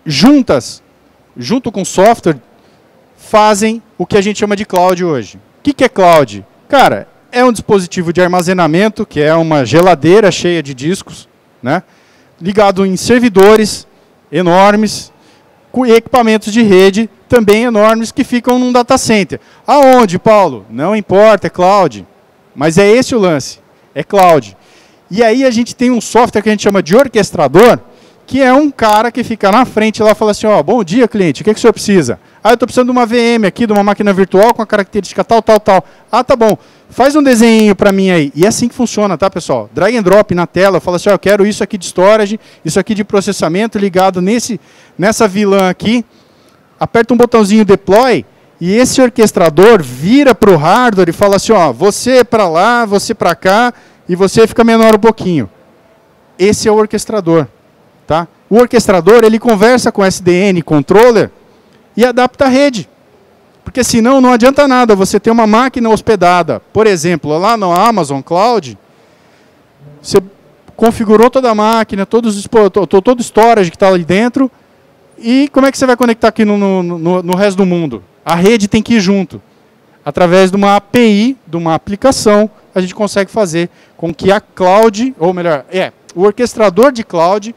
juntas, junto com software, fazem o que a gente chama de cloud hoje. O que é cloud? Cara, é um dispositivo de armazenamento, que é uma geladeira cheia de discos, né? Ligado em servidores enormes, com equipamentos de rede também enormes que ficam num data center. Aonde, Paulo? Não importa, é cloud. Mas é esse o lance, é cloud. E aí a gente tem um software que a gente chama de orquestrador, que é um cara que fica na frente lá e fala assim, ó, bom dia, cliente, o que o senhor precisa? Eu estou precisando de uma VM aqui, de uma máquina virtual com a característica tal, tal, tal. Tá bom, faz um desenho para mim aí. E é assim que funciona, tá, pessoal? Drag and drop na tela, fala assim, ó, eu quero isso aqui de storage, isso aqui de processamento ligado nessa VLAN aqui. Aperta um botãozinho deploy e esse orquestrador vira para o hardware e fala assim, ó, você para lá, você para cá e você fica menor um pouquinho. Esse é o orquestrador, tá? O orquestrador, ele conversa com o SDN controller e adapta a rede. Porque senão não adianta nada você ter uma máquina hospedada, por exemplo, lá no Amazon Cloud, você configurou toda a máquina, todo o storage que está ali dentro, e como é que você vai conectar aqui no resto do mundo? A rede tem que ir junto. Através de uma API, de uma aplicação, a gente consegue fazer com que a cloud, ou melhor, o orquestrador de cloud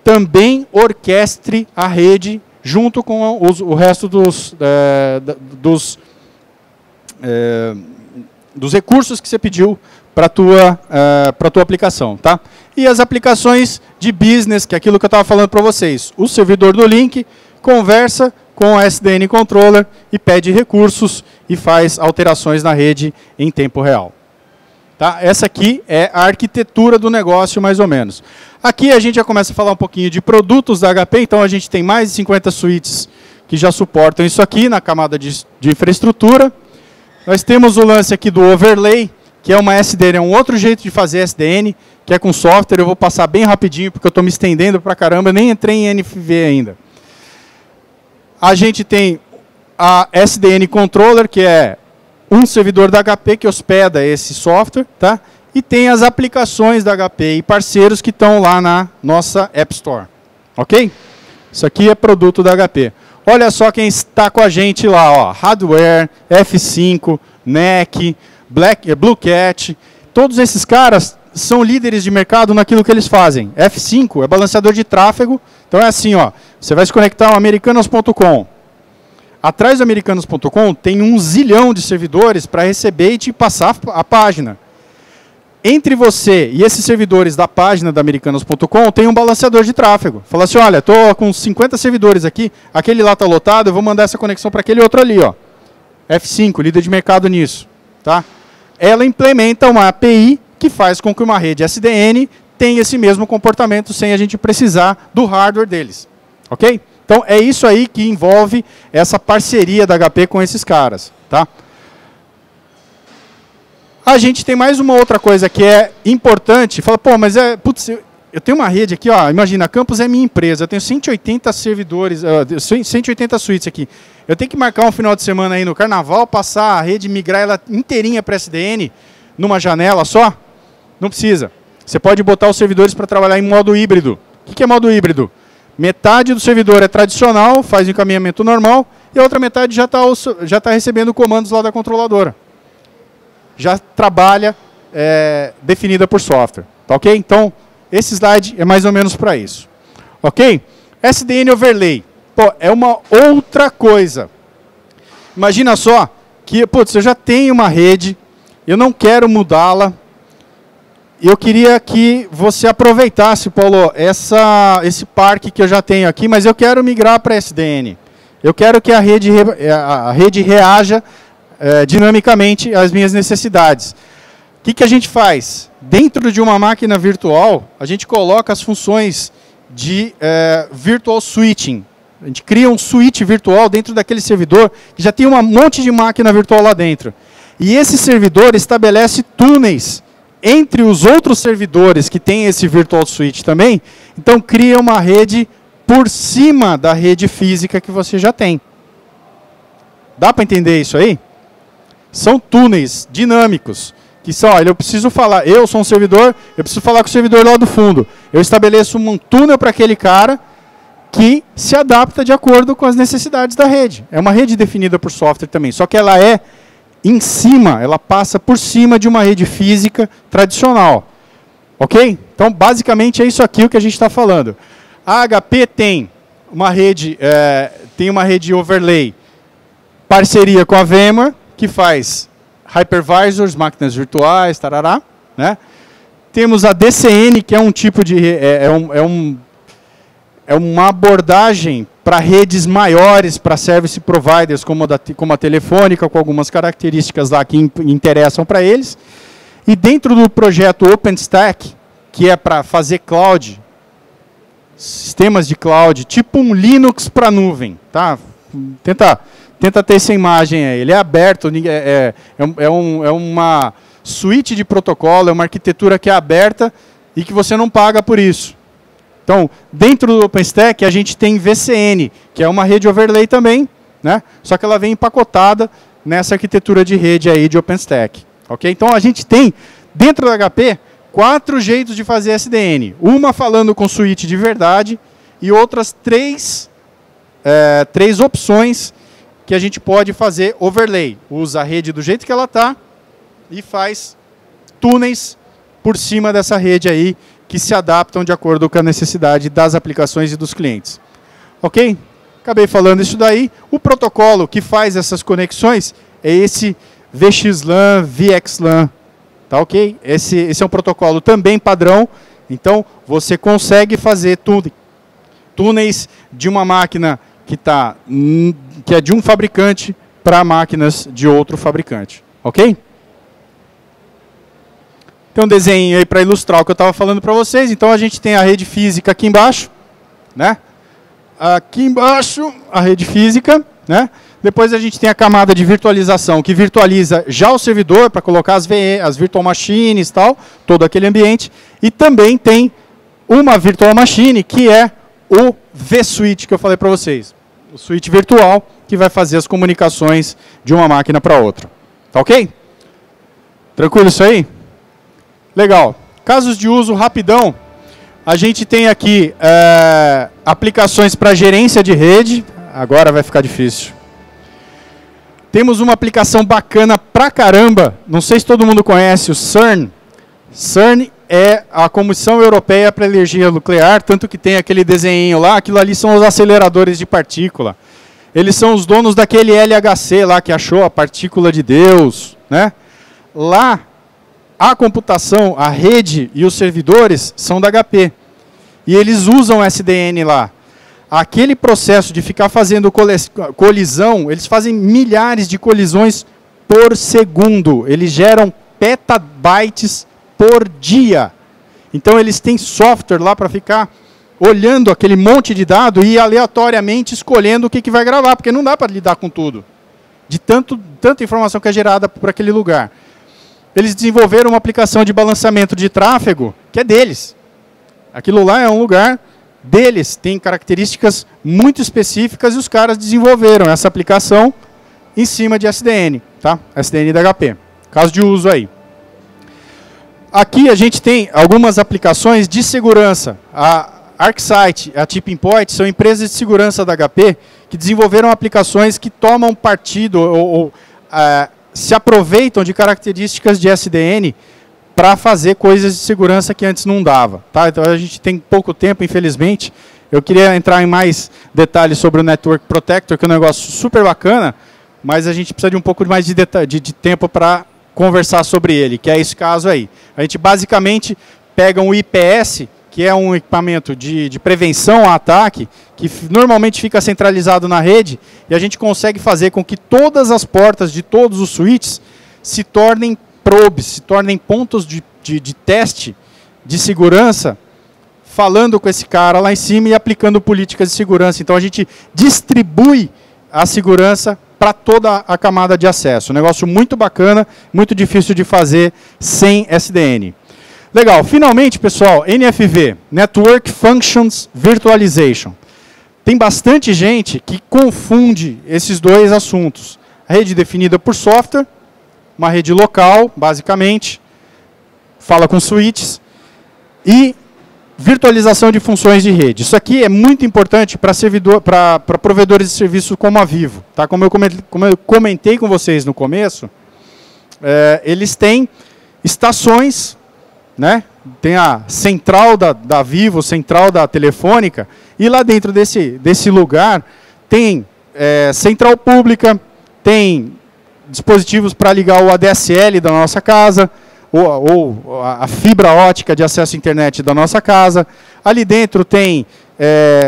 também orquestre a rede junto com o resto dos recursos que você pediu para a tua aplicação, tá? E as aplicações de business, que é aquilo que eu estava falando para vocês. O servidor do link conversa com o SDN Controller e pede recursos e faz alterações na rede em tempo real. Tá? Essa aqui é a arquitetura do negócio, mais ou menos. Aqui a gente já começa a falar um pouquinho de produtos da HP, então a gente tem mais de 50 suítes que já suportam isso aqui na camada de infraestrutura. Nós temos o lance aqui do overlay, que é uma SDN, é um outro jeito de fazer SDN, que é com software. Eu vou passar bem rapidinho, porque eu estou me estendendo pra caramba, eu nem entrei em NFV ainda. A gente tem a SDN Controller, que é um servidor da HP que hospeda esse software, tá? E tem as aplicações da HP e parceiros que estão lá na nossa App Store. Ok? Isso aqui é produto da HP. Olha só quem está com a gente lá, ó. Hardware, F5, NEC, Blue Cat. Todos esses caras são líderes de mercado naquilo que eles fazem. F5 é balanceador de tráfego. Então é assim, ó. Você vai se conectar ao americanos.com. Atrás do americanos.com tem 1 zilhão de servidores para receber e te passar a página. Entre você e esses servidores da página da Americanas.com tem um balanceador de tráfego. Fala assim, olha, estou com 50 servidores aqui, aquele lá está lotado, eu vou mandar essa conexão para aquele outro ali, ó. F5, líder de mercado nisso. Tá? Ela implementa uma API que faz com que uma rede SDN tenha esse mesmo comportamento sem a gente precisar do hardware deles. Ok? Então é isso aí que envolve essa parceria da HP com esses caras. Tá? A gente tem mais uma outra coisa que é importante. Fala, pô, mas putz, eu tenho uma rede aqui, ó, imagina, a Campus é minha empresa, eu tenho 180 servidores, 180 suítes aqui. Eu tenho que marcar um final de semana aí no carnaval, passar a rede, migrar ela inteirinha para SDN, numa janela só? Não precisa. Você pode botar os servidores para trabalhar em modo híbrido. O que é modo híbrido? Metade do servidor é tradicional, faz o encaminhamento normal, e a outra metade já está recebendo comandos lá da controladora. Já trabalha definida por software. Tá ok? Então, esse slide é mais ou menos para isso. Ok? SDN Overlay. Pô, é uma outra coisa. Imagina só que, putz, eu já tenho uma rede, eu não quero mudá-la. Eu queria que você aproveitasse, Paulo, esse parque que eu já tenho aqui, mas eu quero migrar para SDN. Eu quero que a rede reaja dinamicamente às minhas necessidades. O que a gente faz? Dentro de uma máquina virtual, a gente coloca as funções de virtual switching. A gente cria um switch virtual dentro daquele servidor que já tem um monte de máquina virtual lá dentro. E esse servidor estabelece túneis entre os outros servidores que tem esse virtual switch também. Então cria uma rede por cima da rede física que você já tem. Dá para entender isso aí? São túneis dinâmicos. Que são, olha, eu preciso falar, eu sou um servidor, eu preciso falar com o servidor lá do fundo. Eu estabeleço um túnel para aquele cara que se adapta de acordo com as necessidades da rede. É uma rede definida por software também, só que ela é em cima, ela passa por cima de uma rede física tradicional. Ok? Então, basicamente, é isso aqui o que a gente está falando. A HP tem uma rede overlay, parceria com a VMware, que faz hypervisors, máquinas virtuais, tarará, né? Temos a DCN, que é um tipo de uma abordagem para redes maiores, para service providers como a Telefônica, com algumas características lá que interessam para eles. E dentro do projeto OpenStack, que é para fazer cloud, sistemas de cloud, tipo um Linux para nuvem, tá? Tenta ter essa imagem aí. Ele é aberto, é uma suíte de protocolo, é uma arquitetura que é aberta e que você não paga por isso. Então, dentro do OpenStack, a gente tem VCN, que é uma rede overlay também, né? Só que ela vem empacotada nessa arquitetura de rede aí de OpenStack. Okay? Então, a gente tem, dentro da HP, 4 jeitos de fazer SDN. Uma falando com suíte de verdade e outras 3 opções que a gente pode fazer overlay. Usa a rede do jeito que ela está e faz túneis por cima dessa rede aí, que se adaptam de acordo com a necessidade das aplicações e dos clientes. Ok? Acabei falando isso daí. O protocolo que faz essas conexões é esse VXLAN, VXLAN. Tá ok? Esse é um protocolo também padrão. Então, você consegue fazer túneis de uma máquina que é de um fabricante para máquinas de outro fabricante. Ok? Tem um desenho aí para ilustrar o que eu estava falando para vocês. Então, a gente tem a rede física aqui embaixo, né? Aqui embaixo, a rede física, né? Depois a gente tem a camada de virtualização, que virtualiza já o servidor para colocar as virtual machines e tal, todo aquele ambiente. E também tem uma virtual machine, que é o vSwitch que eu falei para vocês. O switch virtual que vai fazer as comunicações de uma máquina para outra. Tá ok? Tranquilo isso aí? Legal. Casos de uso rapidão. A gente tem aqui aplicações para gerência de rede. Agora vai ficar difícil. Temos uma aplicação bacana pra caramba. Não sei se todo mundo conhece o CERN. CERN é a Comissão Europeia para a Energia Nuclear, tanto que tem aquele desenho lá. Aquilo ali são os aceleradores de partícula. Eles são os donos daquele LHC lá que achou a partícula de Deus, né? Lá, a computação, a rede e os servidores são da HP. E eles usam SDN lá. Aquele processo de ficar fazendo colisão, eles fazem milhares de colisões por segundo. Eles geram petabytes por dia. Então eles têm software lá para ficar olhando aquele monte de dado e aleatoriamente escolhendo o que vai gravar, porque não dá para lidar com tudo. De tanta informação que é gerada por aquele lugar. Eles desenvolveram uma aplicação de balanceamento de tráfego que é deles. Aquilo lá é um lugar deles, tem características muito específicas e os caras desenvolveram essa aplicação em cima de SDN, tá? SDN da HP. Caso de uso aí. Aqui a gente tem algumas aplicações de segurança. A ArcSight, a Tipping Point, são empresas de segurança da HP que desenvolveram aplicações que tomam partido ou se aproveitam de características de SDN para fazer coisas de segurança que antes não dava. Tá? Então a gente tem pouco tempo, infelizmente. Eu queria entrar em mais detalhes sobre o Network Protector, que é um negócio super bacana, mas a gente precisa de um pouco mais de tempo para conversar sobre ele, que é esse caso aí. A gente basicamente pega um IPS, que é um equipamento de prevenção a ataque, que normalmente fica centralizado na rede, e a gente consegue fazer com que todas as portas de todos os switches se tornem probes, se tornem pontos de teste de segurança, falando com esse cara lá em cima e aplicando políticas de segurança. Então a gente distribui a segurança para toda a camada de acesso. Um negócio muito bacana, muito difícil de fazer sem SDN. Legal, finalmente, pessoal, NFV, Network Functions Virtualization. Tem bastante gente que confunde esses dois assuntos. A rede definida por software, uma rede local, basicamente, fala com switches, e virtualização de funções de rede. Isso aqui é muito importante para provedores de serviço como a Vivo. Tá? Como eu comentei com vocês no começo, eles têm estações, né? Tem a central da Vivo, central da Telefônica, e lá dentro desse lugar tem central pública, tem dispositivos para ligar o ADSL da nossa casa, ou a fibra ótica de acesso à internet da nossa casa. Ali dentro tem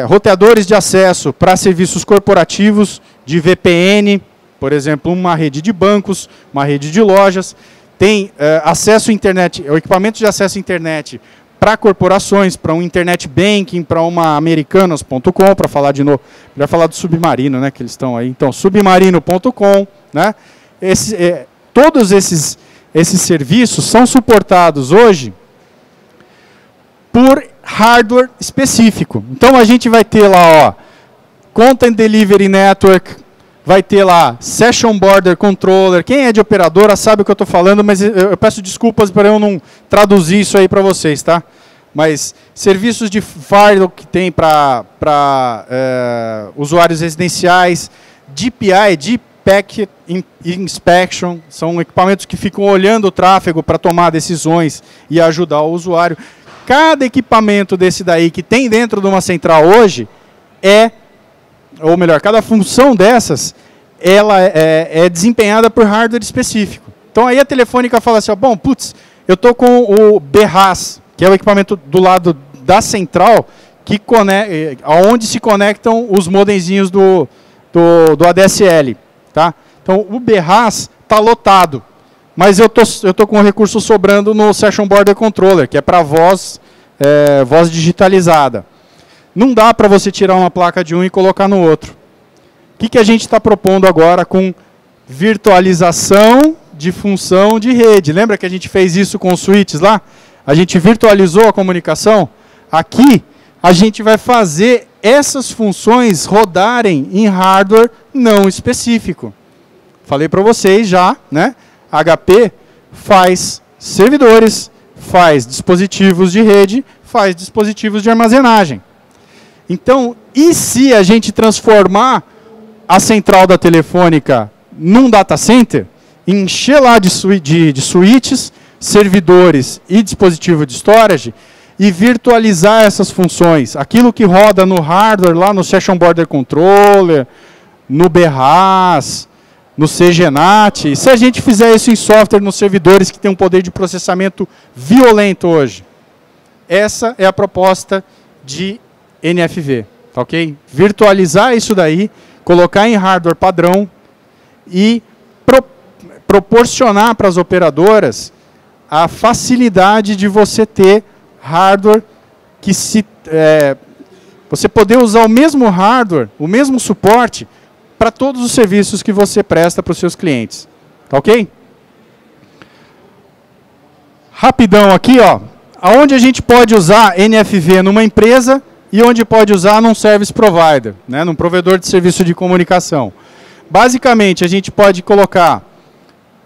roteadores de acesso para serviços corporativos de VPN, por exemplo, uma rede de bancos, uma rede de lojas. Tem acesso à internet, o equipamento de acesso à internet para corporações, para um internet banking, para uma americanas.com, para falar de novo, melhor falar do Submarino, né, que eles estão aí. Então, submarino.com, né? Todos esses serviços são suportados hoje por hardware específico. Então a gente vai ter lá, ó, Content Delivery Network, vai ter lá Session Border Controller. Quem é de operadora sabe o que eu estou falando, mas eu peço desculpas para eu não traduzir isso aí para vocês, tá? Mas serviços de firewall que tem para usuários residenciais, DPI, Deep Packet Inspection, são equipamentos que ficam olhando o tráfego para tomar decisões e ajudar o usuário. Cada equipamento desse daí que tem dentro de uma central hoje ou melhor, cada função dessas, ela é desempenhada por hardware específico. Então aí a Telefônica fala assim, ó, bom, putz, eu estou com o BRAS, que é o equipamento do lado da central, onde se conectam os modemzinhos do ADSL. Tá? Então o BRAS está lotado, mas eu tô com um recurso sobrando no Session Border Controller, que é para voz digitalizada. Não dá para você tirar uma placa de um e colocar no outro. O que a gente está propondo agora com virtualização de função de rede? Lembra que a gente fez isso com os switches lá? A gente virtualizou a comunicação? Aqui a gente vai fazer essas funções rodarem em hardware não específico. Falei para vocês já, né? HP faz servidores, faz dispositivos de rede, faz dispositivos de armazenagem. Então, e se a gente transformar a central da Telefônica num data center, encher lá de switches, servidores e dispositivo de storage, e virtualizar essas funções? Aquilo que roda no hardware, lá no Session Border Controller, no BRAS, no CGNAT, se a gente fizer isso em software nos servidores que tem um poder de processamento violento hoje. Essa é a proposta de NFV, tá ok? Virtualizar isso daí, colocar em hardware padrão e proporcionar para as operadoras a facilidade de você ter hardware que você poder usar o mesmo hardware, o mesmo suporte para todos os serviços que você presta para os seus clientes. Tá ok? Rapidão aqui, ó. Aonde a gente pode usar NFV numa empresa e onde pode usar num service provider, né, num provedor de serviço de comunicação. Basicamente, a gente pode colocar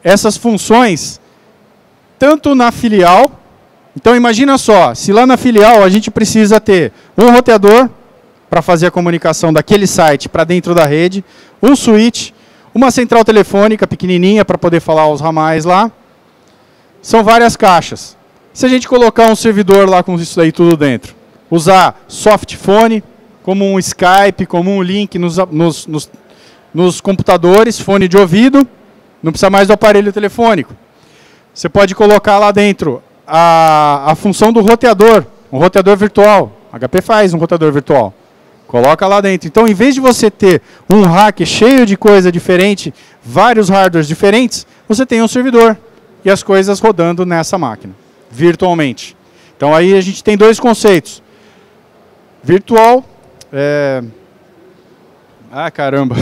essas funções tanto na filial. Então, imagina só, se lá na filial a gente precisa ter um roteador para fazer a comunicação daquele site para dentro da rede, um switch, uma central telefônica pequenininha para poder falar os ramais lá. São várias caixas. Se a gente colocar um servidor lá com isso daí tudo dentro, usar softphone, como um Skype, como um link nos computadores, fone de ouvido, não precisa mais do aparelho telefônico. Você pode colocar lá dentro a função do roteador, um roteador virtual. HP faz um roteador virtual. Coloca lá dentro. Então, em vez de você ter um rack cheio de coisa diferente, vários hardwares diferentes, você tem um servidor e as coisas rodando nessa máquina, virtualmente. Então, aí a gente tem dois conceitos. Virtual, caramba.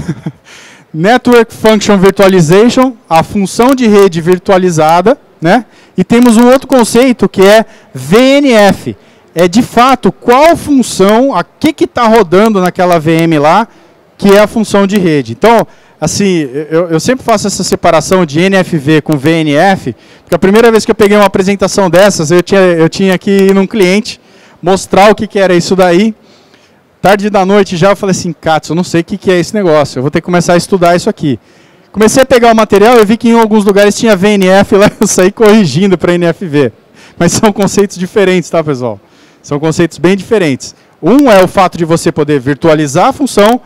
Network Function Virtualization, a função de rede virtualizada, né? E temos um outro conceito que é VNF. É de fato qual função, o que está rodando naquela VM lá, que é a função de rede. Então, assim, eu sempre faço essa separação de NFV com VNF, porque a primeira vez que eu peguei uma apresentação dessas, eu tinha que ir num cliente, mostrar o que era isso daí. Tarde da noite já eu falei assim, Katsu, eu não sei o que é esse negócio, eu vou ter que começar a estudar isso aqui. Comecei a pegar o material, eu vi que em alguns lugares tinha VNF lá, eu saí corrigindo para NFV. Mas são conceitos diferentes, tá, pessoal? São conceitos bem diferentes. Um é o fato de você poder virtualizar a função,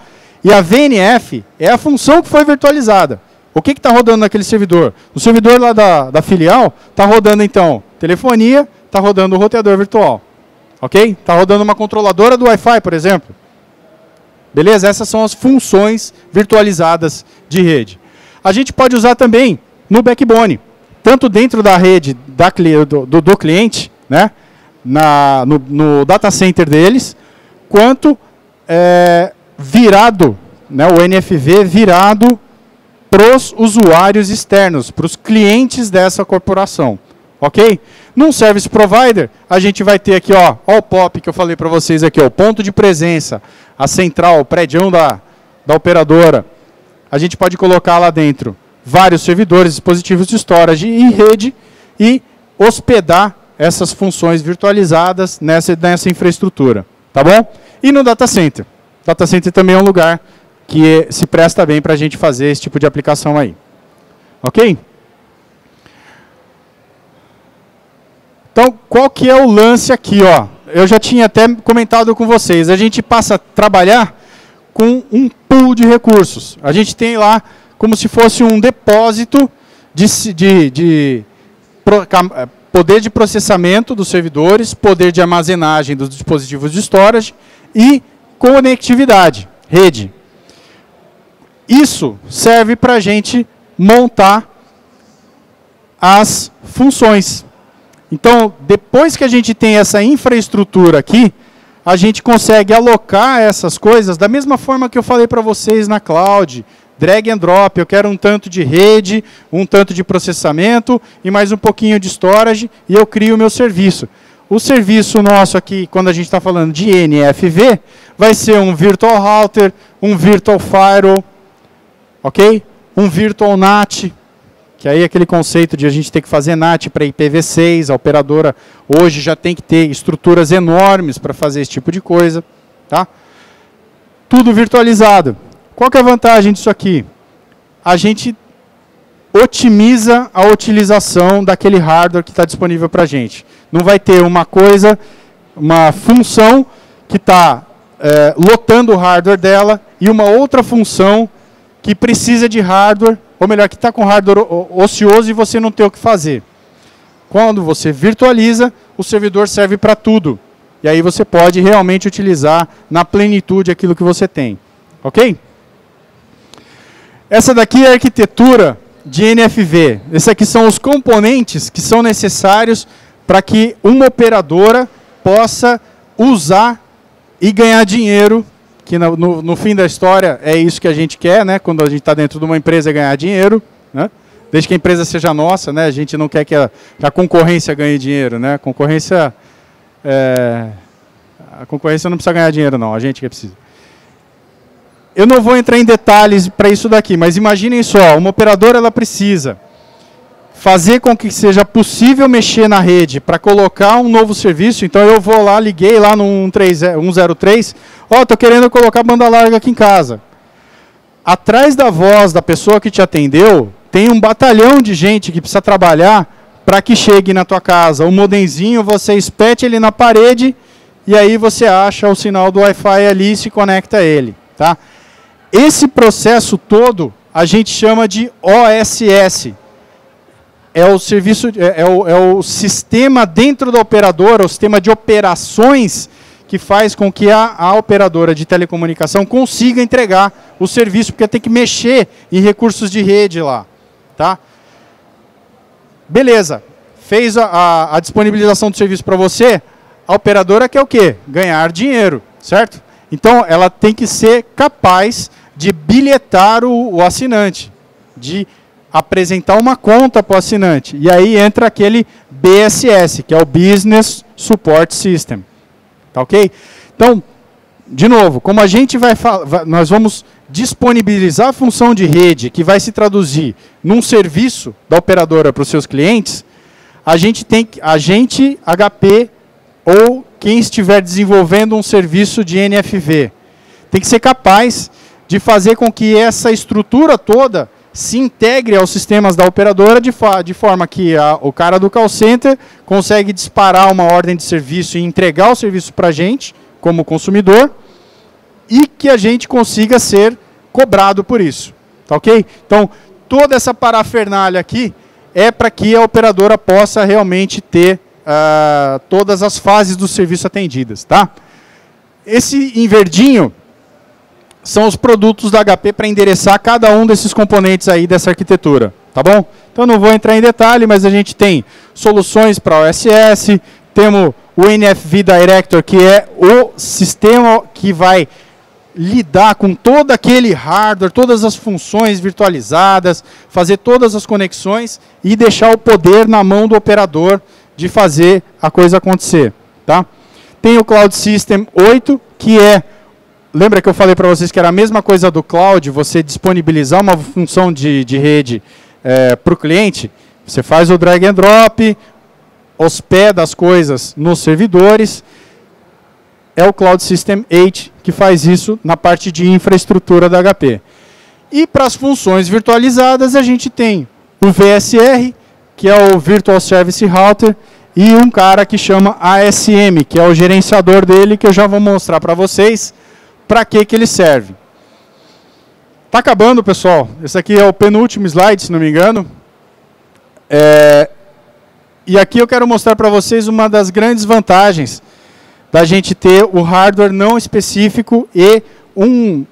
e a VNF é a função que foi virtualizada. O que está rodando naquele servidor? O servidor lá da filial está rodando, então, telefonia, está rodando o roteador virtual. Ok? Está rodando uma controladora do Wi-Fi, por exemplo. Beleza? Essas são as funções virtualizadas de rede. A gente pode usar também no backbone, tanto dentro da rede do cliente, né, no data center deles, quanto virado, né, o NFV virado para os usuários externos, para os clientes dessa corporação. Ok? Num service provider, a gente vai ter aqui, ó o POP que eu falei para vocês aqui, ó, o ponto de presença, a central, o prédio da operadora. A gente pode colocar lá dentro vários servidores, dispositivos de storage em rede e hospedar essas funções virtualizadas nessa infraestrutura. Tá bom? E no data center. Data center também é um lugar que se presta bem para a gente fazer esse tipo de aplicação aí. Ok? Então, qual que é o lance aqui, ó? Eu já tinha até comentado com vocês. A gente passa a trabalhar com um pool de recursos. A gente tem lá como se fosse um depósito de poder de processamento dos servidores, poder de armazenagem dos dispositivos de storage e conectividade, rede. Isso serve para a gente montar as funções. Então, depois que a gente tem essa infraestrutura aqui, a gente consegue alocar essas coisas da mesma forma que eu falei para vocês na cloud. Drag and drop, eu quero um tanto de rede, um tanto de processamento e mais um pouquinho de storage e eu crio o meu serviço. O serviço nosso aqui, quando a gente está falando de NFV, vai ser um Virtual Router, um Virtual Firewall, ok? Um Virtual NAT, que aí é aquele conceito de a gente ter que fazer NAT para IPv6, a operadora hoje já tem que ter estruturas enormes para fazer esse tipo de coisa. Tá? Tudo virtualizado. Qual que é a vantagem disso aqui? A gente otimiza a utilização daquele hardware que está disponível para a gente. Não vai ter uma coisa, uma função que está lotando o hardware dela e uma outra função que precisa de hardware ou melhor, que está com hardware ocioso e você não tem o que fazer. Quando você virtualiza, o servidor serve para tudo. E aí você pode realmente utilizar na plenitude aquilo que você tem. Ok? Essa daqui é a arquitetura de NFV. Esses aqui são os componentes que são necessários para que uma operadora possa usar e ganhar dinheiro, que no fim da história é isso que a gente quer, né? Quando a gente está dentro de uma empresa, é ganhar dinheiro, né? Desde que a empresa seja nossa, né? A gente não quer que a concorrência ganhe dinheiro, né? A concorrência não precisa ganhar dinheiro, não. A gente que precisa. Eu não vou entrar em detalhes para isso daqui, mas imaginem só, uma operadora ela precisa fazer com que seja possível mexer na rede para colocar um novo serviço. Então eu vou lá, liguei lá no 103, estou querendo colocar banda larga aqui em casa. Atrás da voz da pessoa que te atendeu, tem um batalhão de gente que precisa trabalhar para que chegue na tua casa. O modemzinho, você espete ele na parede e aí você acha o sinal do Wi-Fi ali e se conecta a ele. Tá? Esse processo todo a gente chama de OSS. É o serviço, é o sistema dentro da operadora, o sistema de operações que faz com que a operadora de telecomunicação consiga entregar o serviço, porque tem que mexer em recursos de rede lá. Tá? Beleza, fez a disponibilização do serviço para você, a operadora quer o quê? Ganhar dinheiro, certo? Então, ela tem que ser capaz de bilhetar o assinante, de apresentar uma conta para o assinante. E aí entra aquele BSS, que é o Business Support System. Tá ok? Então, de novo, como a gente nós vamos disponibilizar a função de rede, que vai se traduzir num serviço da operadora para os seus clientes, a gente, HP, ou quem estiver desenvolvendo um serviço de NFV, tem que ser capaz de fazer com que essa estrutura toda se integre aos sistemas da operadora de forma que o cara do call center consegue disparar uma ordem de serviço e entregar o serviço para a gente, como consumidor, e que a gente consiga ser cobrado por isso. Tá ok? Então, toda essa parafernália aqui é para que a operadora possa realmente ter todas as fases do serviço atendidas. Tá? Esse em verdinho são os produtos da HP para endereçar cada um desses componentes aí dessa arquitetura, tá bom? Então não vou entrar em detalhe, mas a gente tem soluções para OSS, temos o NFV Director, que é o sistema que vai lidar com todo aquele hardware, todas as funções virtualizadas, fazer todas as conexões e deixar o poder na mão do operador de fazer a coisa acontecer, tá? Tem o Cloud System 8, que é... Lembra que eu falei para vocês que era a mesma coisa do cloud, você disponibilizar uma função de rede para o cliente? Você faz o drag and drop, hospeda as coisas nos servidores. É o Cloud System 8 que faz isso na parte de infraestrutura da HP. E para as funções virtualizadas, a gente tem o VSR, que é o Virtual Service Router, e um cara que chama ASM, que é o gerenciador dele, que eu já vou mostrar para vocês para que ele serve. Está acabando, pessoal. Esse aqui é o penúltimo slide, se não me engano. E aqui eu quero mostrar para vocês uma das grandes vantagens da gente ter o hardware não específico e um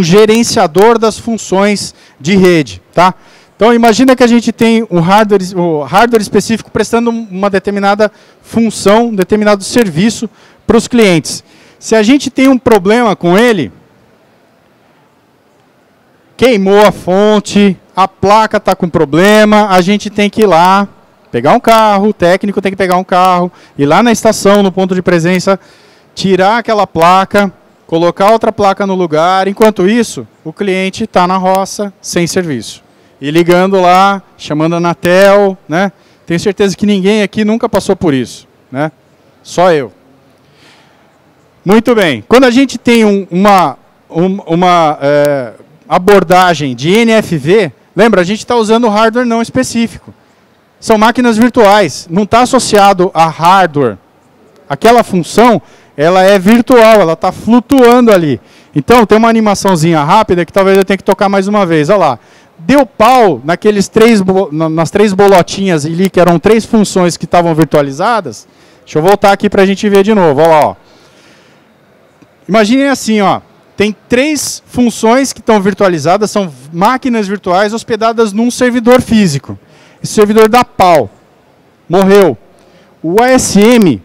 gerenciador das funções de rede. Tá? Então, imagina que a gente tem o hardware específico prestando uma determinada função, um determinado serviço para os clientes. Se a gente tem um problema com ele, queimou a fonte, a placa está com problema, a gente tem que ir lá, pegar um carro, o técnico tem que pegar um carro, ir lá na estação, no ponto de presença, tirar aquela placa, colocar outra placa no lugar. Enquanto isso, o cliente está na roça, sem serviço. E ligando lá, chamando a Anatel, né? Tenho certeza que ninguém aqui nunca passou por isso, né? Só eu. Muito bem. Quando a gente tem uma abordagem de NFV, lembra, a gente está usando hardware não específico. São máquinas virtuais, não está associado a hardware. Aquela função, ela é virtual, ela está flutuando ali. Então, tem uma animaçãozinha rápida que talvez eu tenha que tocar mais uma vez. Olha lá. Deu pau nas 3 bolotinhas ali, que eram 3 funções que estavam virtualizadas. Deixa eu voltar aqui para a gente ver de novo. Olha lá. Ó. Imaginem assim, ó. Tem 3 funções que estão virtualizadas, são máquinas virtuais hospedadas num servidor físico. Esse servidor dá pau. Morreu. O ASM,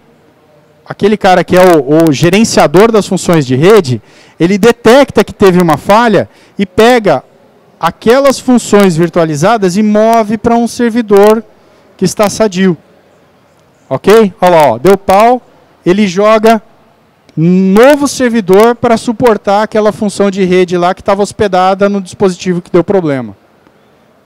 aquele cara que é o gerenciador das funções de rede, ele detecta que teve uma falha e pega aquelas funções virtualizadas e move para um servidor que está sadio. Ok? Olha lá, ó, deu pau, ele joga um novo servidor para suportar aquela função de rede lá que estava hospedada no dispositivo que deu problema.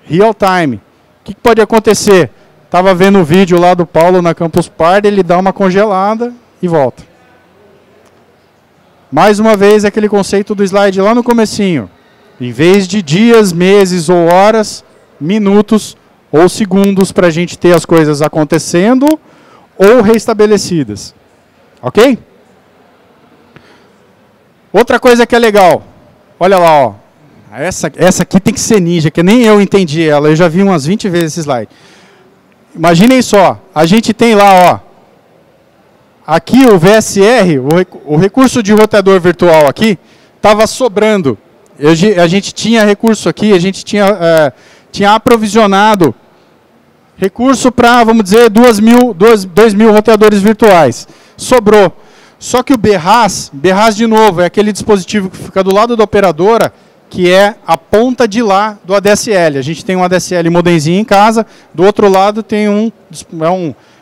Real time. O que pode acontecer? Estava vendo o vídeo lá do Paulo na Campus Party, ele dá uma congelada e volta. Mais uma vez, aquele conceito do slide lá no comecinho. Em vez de dias, meses ou horas, minutos ou segundos para a gente ter as coisas acontecendo ou restabelecidas. Ok? Outra coisa que é legal. Olha lá, ó. Essa aqui tem que ser ninja, que nem eu entendi ela. Eu já vi umas 20 vezes esse slide. Imaginem só, a gente tem lá, ó, aqui o VSR, o recurso de roteador virtual aqui, estava sobrando. A gente tinha recurso aqui, a gente tinha aprovisionado recurso para, vamos dizer, 2.000 roteadores virtuais. Sobrou. Só que o BRAS de novo, é aquele dispositivo que fica do lado da operadora, que é a ponta de lá do ADSL. A gente tem um ADSL modemzinho em casa, do outro lado tem um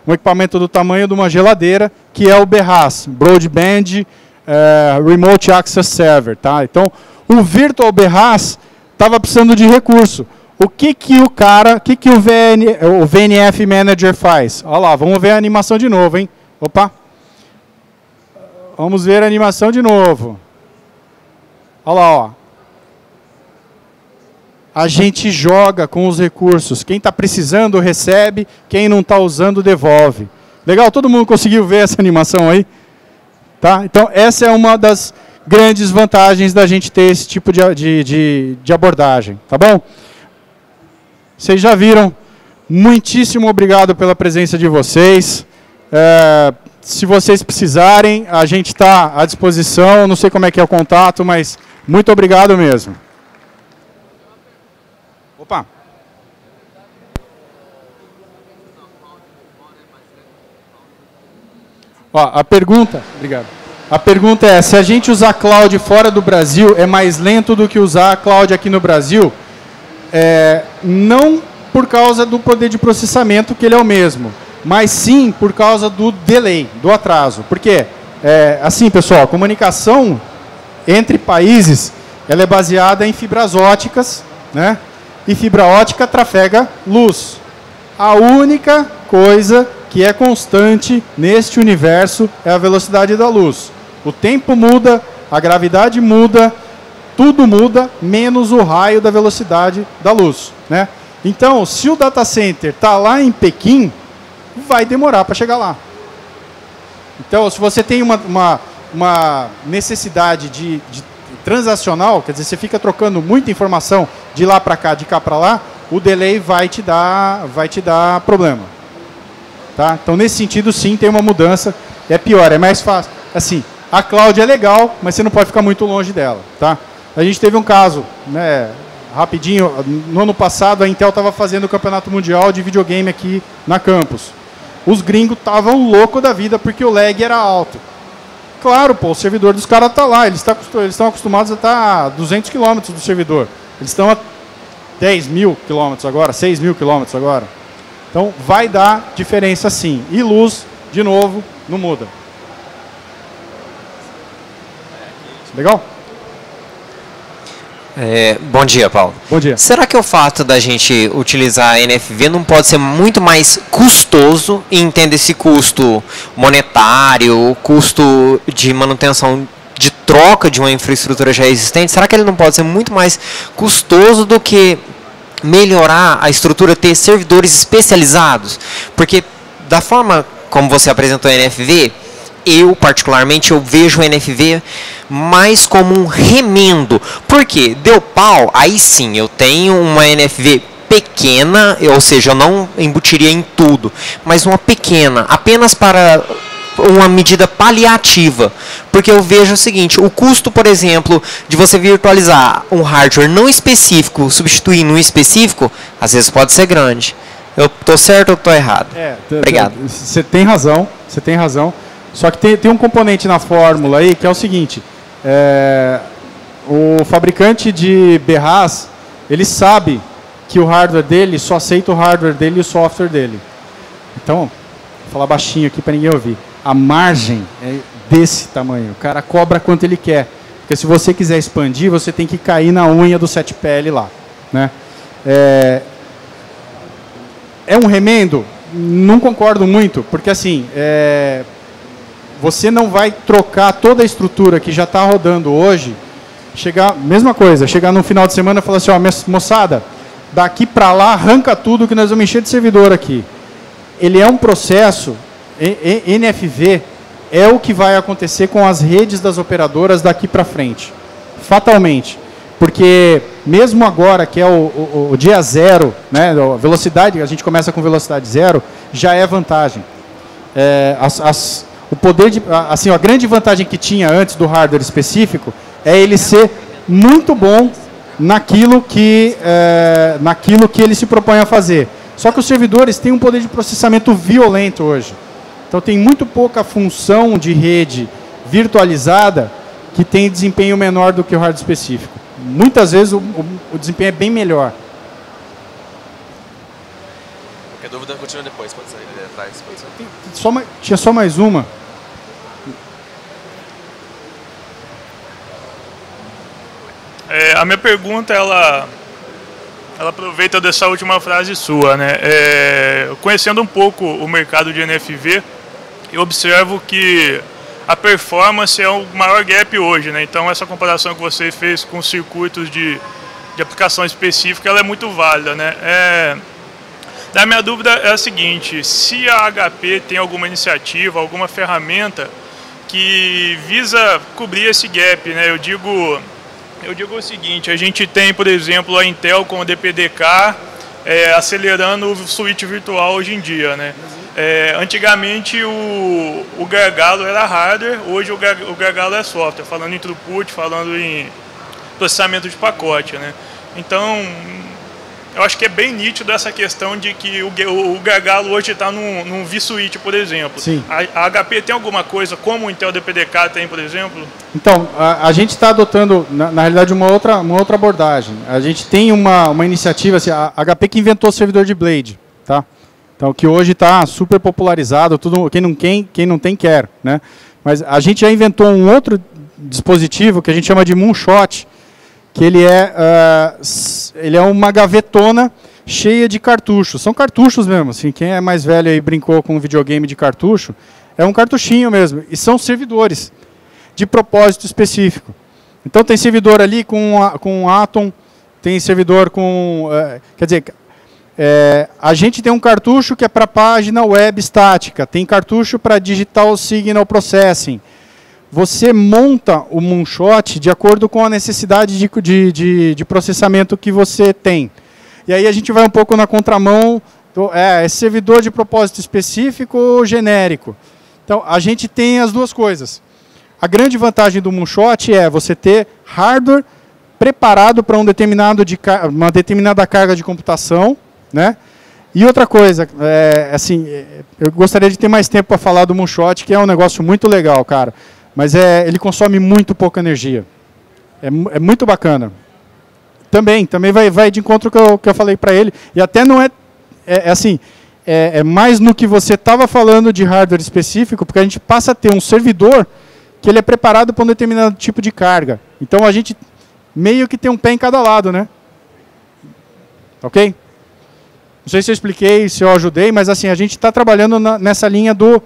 equipamento do tamanho de uma geladeira, que é o BRAS, Broadband Remote Access Server. Tá? Então, o Virtual BRAS estava precisando de recurso. O que o VNF Manager faz? Olha lá, vamos ver a animação de novo, hein? Opa! Vamos ver a animação de novo. Olha lá, ó. A gente joga com os recursos. Quem está precisando, recebe. Quem não está usando, devolve. Legal? Todo mundo conseguiu ver essa animação aí? Tá? Então, essa é uma das grandes vantagens da gente ter esse tipo de abordagem. Tá bom? Vocês já viram. Muitíssimo obrigado pela presença de vocês. Se vocês precisarem, a gente está à disposição. Não sei como é que é o contato, mas muito obrigado mesmo. Opa! Ó, a pergunta é, se a gente usar cloud fora do Brasil, é mais lento do que usar cloud aqui no Brasil? Não por causa do poder de processamento, que ele é o mesmo, mas sim por causa do delay, do atraso. Por quê? Assim, pessoal, a comunicação entre países, ela é baseada em fibras óticas, né? E fibra ótica trafega luz. A única coisa que é constante neste universo é a velocidade da luz. O tempo muda, a gravidade muda, tudo muda, menos o raio da velocidade da luz, né? Então, se o data center está lá em Pequim, vai demorar para chegar lá. Então, se você tem uma necessidade de transacional, quer dizer, você fica trocando muita informação de lá para cá, de cá para lá, o delay vai te dar problema. Tá? Então, nesse sentido, sim, tem uma mudança. É pior, é mais fácil. Assim, a cloud é legal, mas você não pode ficar muito longe dela. Tá? A gente teve um caso, né, rapidinho, no ano passado a Intel estava fazendo o campeonato mundial de videogame aqui na campus. Os gringos estavam loucos da vida porque o lag era alto. Claro, pô, o servidor dos caras está lá, eles estão acostumados a estar a 200 km do servidor. Eles estão a 10.000 km agora, 6.000 km agora. Então, vai dar diferença sim. E luz, de novo, não muda. Legal? Bom dia, Paulo. Bom dia. Será que o fato da gente utilizar a NFV não pode ser muito mais custoso, e entenda esse custo monetário, custo de manutenção de troca de uma infraestrutura já existente? Será que ele não pode ser muito mais custoso do que melhorar a estrutura, ter servidores especializados? Porque da forma como você apresentou a NFV, eu particularmente, eu vejo o NFV mais como um remendo. Por quê? Deu pau, aí sim, eu tenho uma NFV pequena, ou seja, eu não embutiria em tudo, mas uma pequena, apenas para uma medida paliativa, porque eu vejo o seguinte, o custo, por exemplo, de você virtualizar um hardware não específico, substituindo um específico, às vezes pode ser grande. Eu estou certo ou estou errado? Obrigado. Você tem razão, só que tem um componente na fórmula aí, que é o seguinte, o fabricante de BRAS, ele sabe que o hardware dele só aceita o hardware dele e o software dele. Então, vou falar baixinho aqui para ninguém ouvir. A margem é desse tamanho. O cara cobra quanto ele quer. Porque se você quiser expandir, você tem que cair na unha do 7PL lá. Né? É um remendo? Não concordo muito, porque assim, você não vai trocar toda a estrutura que já está rodando hoje, mesma coisa, chegar no final de semana e falar assim, ó, moçada, daqui para lá arranca tudo que nós vamos encher de servidor aqui. Ele é um processo, NFV é o que vai acontecer com as redes das operadoras daqui para frente, fatalmente. Porque mesmo agora que é o dia zero, né, a velocidade, a gente começa com velocidade zero, já é vantagem. O poder assim, a grande vantagem que tinha antes do hardware específico é ele ser muito bom naquilo que ele se propõe a fazer. Só que os servidores têm um poder de processamento violento hoje. Então tem muito pouca função de rede virtualizada que tem desempenho menor do que o hardware específico. Muitas vezes o desempenho é bem melhor. Qualquer dúvida, continua depois, pode sair ali atrás. Pode sair. Tinha só mais uma. A minha pergunta, ela aproveita dessa última frase sua, né? Conhecendo um pouco o mercado de NFV, eu observo que a performance é o maior gap hoje, né? Então essa comparação que você fez com circuitos de aplicação específica, ela é muito válida, né? A minha dúvida é a seguinte: se a HP tem alguma iniciativa, alguma ferramenta que visa cobrir esse gap, né? Eu digo o seguinte: a gente tem, por exemplo, a Intel com o DPDK acelerando o switch virtual hoje em dia, né? Antigamente o gargalo era hardware, hoje o gargalo é software, falando em throughput, falando em processamento de pacote, né? Então, eu acho que é bem nítido essa questão de que o gargalo hoje está num vSwitch, por exemplo. Sim. A HP tem alguma coisa como o Intel DPDK tem, por exemplo? Então, a gente está adotando, na realidade, uma outra abordagem. A gente tem uma iniciativa, assim, a HP que inventou o servidor de Blade, tá? Então, que hoje está super popularizado, quem não tem quer, né? Mas a gente já inventou um outro dispositivo que a gente chama de Moonshot, que ele é uma gavetona cheia de cartuchos. São cartuchos mesmo, assim, quem é mais velho e brincou com um videogame de cartucho, é um cartuchinho mesmo, e são servidores de propósito específico. Então tem servidor ali com Atom, tem servidor com... quer dizer, a gente tem um cartucho que é para página web estática, tem cartucho para Digital Signal Processing. Você monta o Moonshot de acordo com a necessidade de processamento que você tem. E aí a gente vai um pouco na contramão, esse servidor de propósito específico ou genérico. Então, a gente tem as duas coisas. A grande vantagem do Moonshot é você ter hardware preparado para uma determinada carga de computação, né? E outra coisa, assim, eu gostaria de ter mais tempo para falar do Moonshot, que é um negócio muito legal, cara. Mas ele consome muito pouca energia. É muito bacana. Também vai de encontro com o que eu falei para ele. E até não assim, é mais no que você estava falando de hardware específico, porque a gente passa a ter um servidor que ele é preparado para um determinado tipo de carga. Então a gente meio que tem um pé em cada lado, né? Ok? Não sei se eu expliquei, se eu ajudei, mas assim, a gente está trabalhando nessa linha do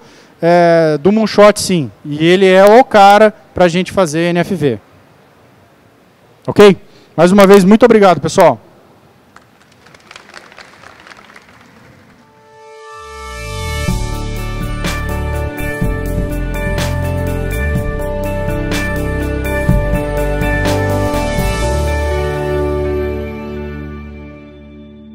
Moonshot, sim. E ele é o cara para a gente fazer NFV. Ok? Mais uma vez, muito obrigado, pessoal.